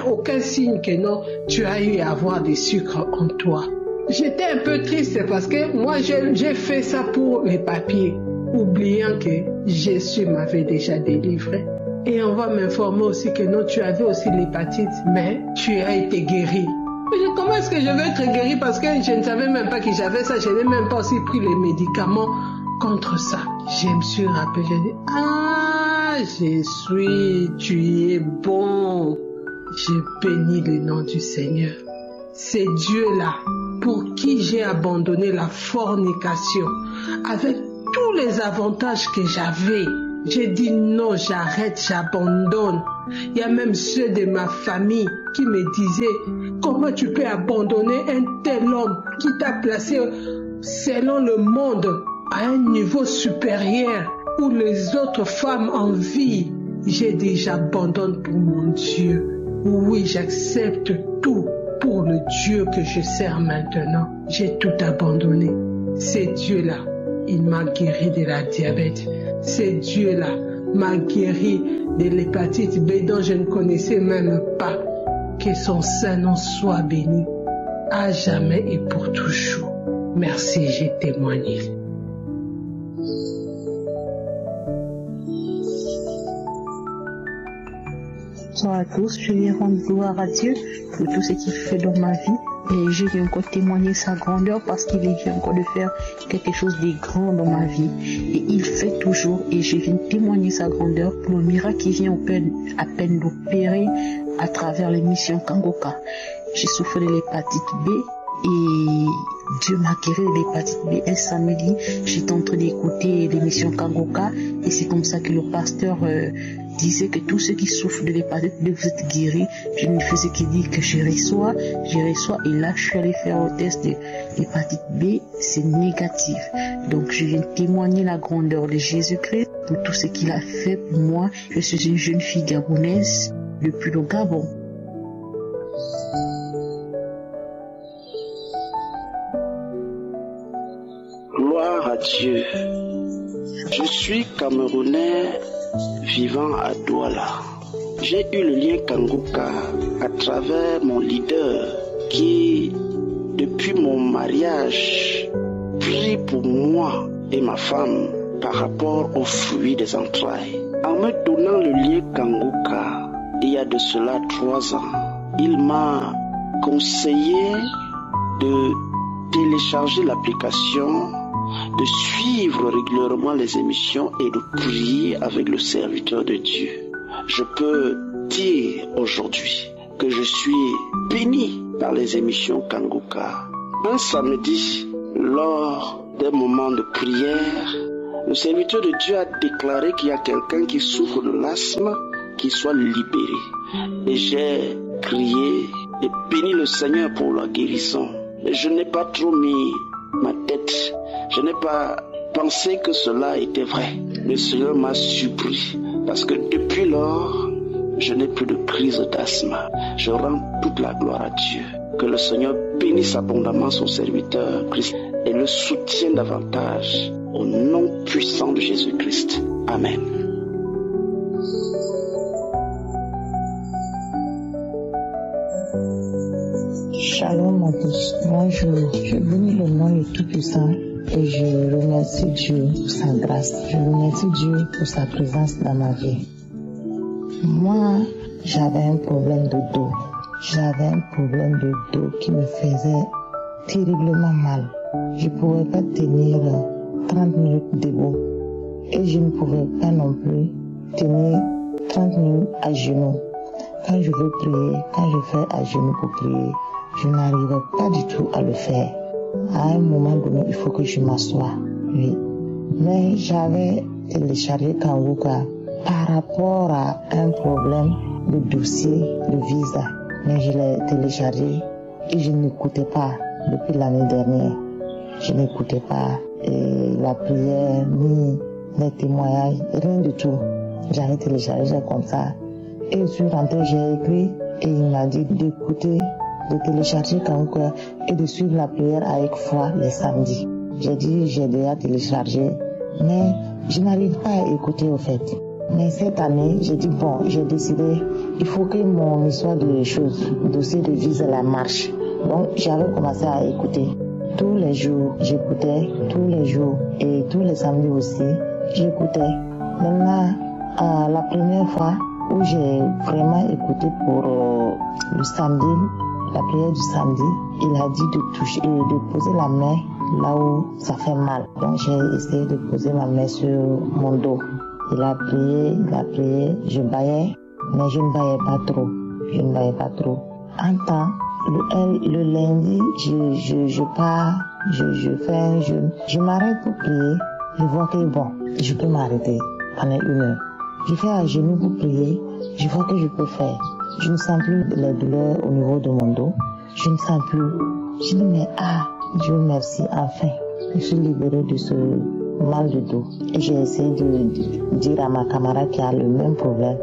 aucun signe que non, tu as eu à avoir des sucres en toi. J'étais un peu triste parce que moi, j'ai fait ça pour les papiers, oubliant que Jésus m'avait déjà délivré. Et on va m'informer aussi que non, tu avais aussi l'hépatite, mais tu as été guéri. Mais comment est-ce que je vais être guéri parce que je ne savais même pas que j'avais ça, je n'ai même pas aussi pris les médicaments contre ça. Je me suis rappelé, j'ai dit, Jésus, tu es bon. J'ai béni le nom du Seigneur. C'est Dieu-là pour qui j'ai abandonné la fornication avec tous les avantages que j'avais. J'ai dit non, j'arrête, j'abandonne. Il y a même ceux de ma famille qui me disaient, comment tu peux abandonner un tel homme qui t'a placé selon le monde à un niveau supérieur où les autres femmes envient. J'ai dit, j'abandonne pour mon Dieu. Oui, j'accepte tout pour le Dieu que je sers maintenant, j'ai tout abandonné. C'est Dieu-là, il m'a guéri de la diabète. C'est Dieu-là m'a guéri de l'hépatite B dont je ne connaissais même pas. Que son Saint-Nom soit béni, à jamais et pour toujours. Merci, j'ai témoigné. Bonsoir à tous, je viens rendre gloire à Dieu pour tout ce qu'il fait dans ma vie. Et je viens encore témoigner sa grandeur parce qu'il vient encore de faire quelque chose de grand dans ma vie. Et il fait toujours, et je viens témoigner sa grandeur pour le miracle qui vient à peine d'opérer à travers l'émission Kangoka. J'ai souffert de l'hépatite B et Dieu m'a guéri de l'hépatite B. Un samedi, j'étais en train d'écouter l'émission Kangoka et c'est comme ça que le pasteur disait que tous ceux qui souffrent de l'hépatite B, vous êtes guéris. Je ne faisais que dire que je reçois, et là je suis allé faire le test de l'hépatite B, c'est négatif. Donc je viens témoigner la grandeur de Jésus-Christ pour tout ce qu'il a fait pour moi. Je suis une jeune fille gabonaise depuis le Gabon. Gloire à Dieu. Je suis Camerounais vivant à Douala. J'ai eu le lien Kangoka à travers mon leader qui, depuis mon mariage, prie pour moi et ma femme par rapport aux fruits des entrailles. En me donnant le lien Kangoka, il y a de cela 3 ans, il m'a conseillé de télécharger l'application, de suivre régulièrement les émissions et de prier avec le serviteur de Dieu. Je peux dire aujourd'hui que je suis béni par les émissions Kangoka. Un samedi, lors d'un moment de prière, le serviteur de Dieu a déclaré qu'il y a quelqu'un qui souffre de l'asthme, qui soit libéré. Et j'ai crié et béni le Seigneur pour la guérison. Et je n'ai pas trop mis ma tête. Je n'ai pas pensé que cela était vrai. Le Seigneur m'a surpris parce que depuis lors, je n'ai plus de crise d'asthme. Je rends toute la gloire à Dieu. Que le Seigneur bénisse abondamment son serviteur Christ et le soutienne davantage au nom puissant de Jésus-Christ. Amen. Shalom à tous. Bonjour. Je bénis le nom du Tout-Puissant et je remercie Dieu pour sa grâce. Je remercie Dieu pour sa présence dans ma vie. Moi, j'avais un problème de dos. J'avais un problème de dos qui me faisait terriblement mal. Je ne pouvais pas tenir 30 minutes debout et je ne pouvais pas non plus tenir 30 minutes à genoux. Quand je veux prier, quand je fais à genoux pour prier, je n'arrivais pas du tout à le faire. À un moment donné, il faut que je m'assoie. Oui. Mais j'avais téléchargé Kangoka par rapport à un problème de dossier de visa. Mais je l'ai téléchargé et je n'écoutais pas depuis l'année dernière. Je n'écoutais pas la prière, ni les témoignages, rien du tout. J'avais téléchargé comme ça. Et je suis rentrée, j'ai écrit et il m'a dit d'écouter, de télécharger Kangoka et de suivre la prière avec foi les samedis. J'ai dit, j'ai déjà téléchargé, mais je n'arrive pas à écouter au fait. Mais cette année, j'ai dit, bon, j'ai décidé, il faut que mon histoire de choses, dossier de visa, la marche. Donc, j'avais commencé à écouter. Tous les jours, j'écoutais, tous les jours, et tous les samedis aussi, j'écoutais. Maintenant, la première fois où j'ai vraiment écouté pour le samedi, la prière du samedi, il a dit de toucher, de poser la main là où ça fait mal. Donc j'ai essayé de poser ma main sur mon dos. Il a prié, je baillais, mais je ne baillais pas trop. Je ne baillais pas trop. En temps, le lundi, je pars, je fais un jeûne. Je m'arrête pour prier. Je vois que bon, je peux m'arrêter pendant 1 heure. Je fais à genoux pour prier. Je vois que je peux faire. Je ne sens plus les douleurs au niveau de mon dos. Je ne sens plus. Je dis mais Dieu merci, enfin. Je suis libérée de ce mal de dos. Et j'ai essayé de dire à ma camarade qui a le même problème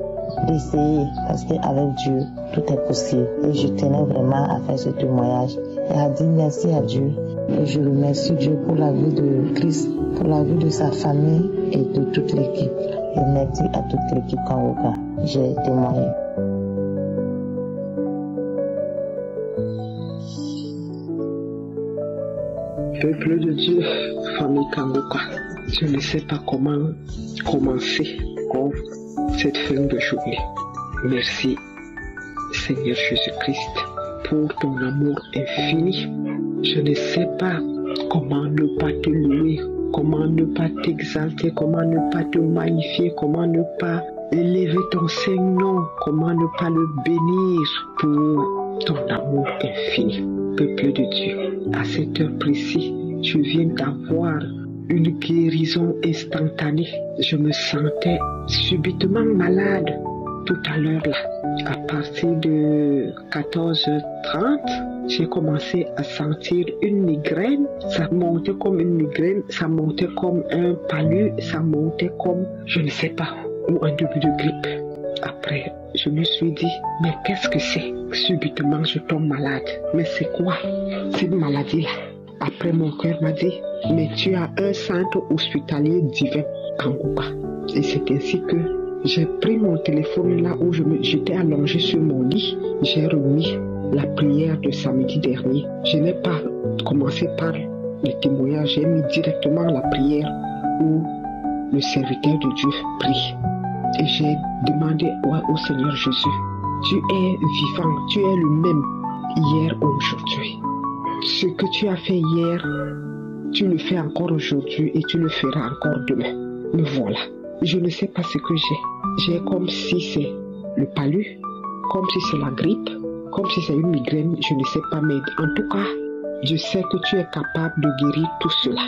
d'essayer, parce qu'avec Dieu, tout est possible. Et je tenais vraiment à faire ce témoignage et à dire merci à Dieu. Et je remercie Dieu pour la vie de Christ, pour la vie de sa famille et de toute l'équipe. Et merci à toute l'équipe Kangoka. J'ai témoigné. Peuple de Dieu, famille Kangoka, je ne sais pas comment commencer cette fin de journée. Merci Seigneur Jésus-Christ pour ton amour infini. Je ne sais pas comment ne pas te louer, comment ne pas t'exalter, comment ne pas te magnifier, comment ne pas élever ton Saint-Nom, comment ne pas le bénir pour ton amour infini. Peuple de Dieu, à cette heure précise, je viens d'avoir une guérison instantanée. Je me sentais subitement malade tout à l'heure là. À partir de 14h30, j'ai commencé à sentir une migraine. Ça montait comme une migraine, ça montait comme un palu, ça montait comme, je ne sais pas, ou un début de grippe. Après, je me suis dit, mais qu'est-ce que c'est? Subitement, je tombe malade. Mais c'est quoi cette maladie-là? Après, mon cœur m'a dit, mais tu as un centre hospitalier divin, Kangoka. Et c'est ainsi que j'ai pris mon téléphone là où j'étais allongé sur mon lit. J'ai remis la prière de samedi dernier. Je n'ai pas commencé par le témoignage, j'ai mis directement la prière où le serviteur de Dieu prie. Et j'ai demandé au Seigneur Jésus, tu es vivant, tu es le même hier, aujourd'hui. Ce que tu as fait hier, tu le fais encore aujourd'hui et tu le feras encore demain. Me voilà. Je ne sais pas ce que j'ai. J'ai comme si c'est le palu, comme si c'est la grippe, comme si c'est une migraine, je ne sais pas. Mais en tout cas, je sais que tu es capable de guérir tout cela.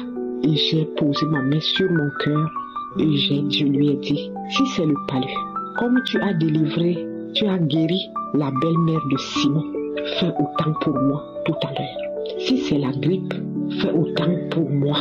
Et j'ai posé ma main sur mon cœur et je lui ai dit, si c'est le palu, comme tu as délivré, tu as guéri la belle-mère de Simon, fais autant pour moi tout à l'heure. Si c'est la grippe, fais autant pour moi.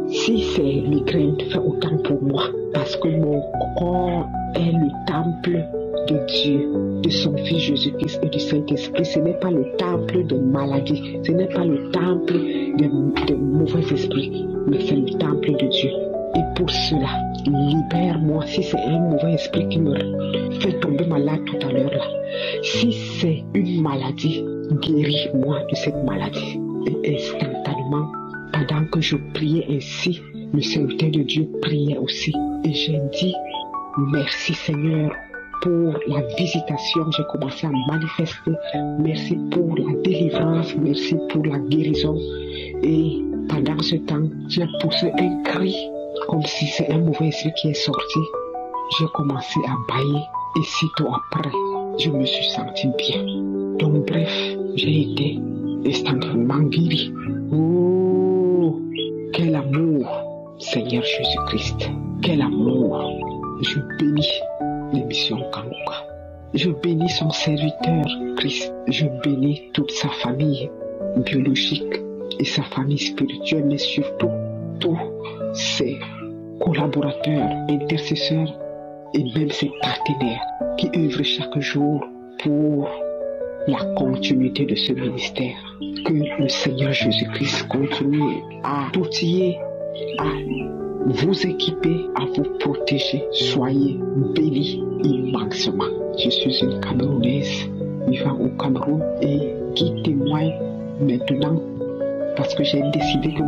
Si c'est migraine, fais autant pour moi. Parce que mon corps est le temple de Dieu, de son Fils Jésus-Christ et du Saint-Esprit. Ce n'est pas le temple de maladie, ce n'est pas le temple de mauvais esprits, mais c'est le temple de Dieu. Et pour cela, libère-moi si c'est un mauvais esprit qui me fait tomber malade tout à l'heure là. Si c'est une maladie, guéris-moi de cette maladie. Et instantanément, pendant que je priais ainsi, le serviteur de Dieu priait aussi. Et j'ai dit, merci Seigneur pour la visitation. J'ai commencé à manifester. Merci pour la délivrance. Merci pour la guérison. Et pendant ce temps, j'ai poussé un cri, comme si c'est un mauvais esprit qui est sorti. J'ai commencé à bâiller. Et sitôt après, je me suis senti bien. Donc bref, j'ai été instantanément guéri. Oh, quel amour, Seigneur Jésus-Christ. Quel amour. Je bénis l'émission Kangoka. Je bénis son serviteur Christ. Je bénis toute sa famille biologique et sa famille spirituelle, mais surtout tous ses collaborateurs, intercesseurs et même ses partenaires qui œuvrent chaque jour pour la continuité de ce ministère. Que le Seigneur Jésus-Christ continue à t'outiller, à vous équiper, à vous protéger. Soyez bénis immensément. Je suis une Camerounaise vivant au Cameroun et qui témoigne maintenant parce que j'ai décidé que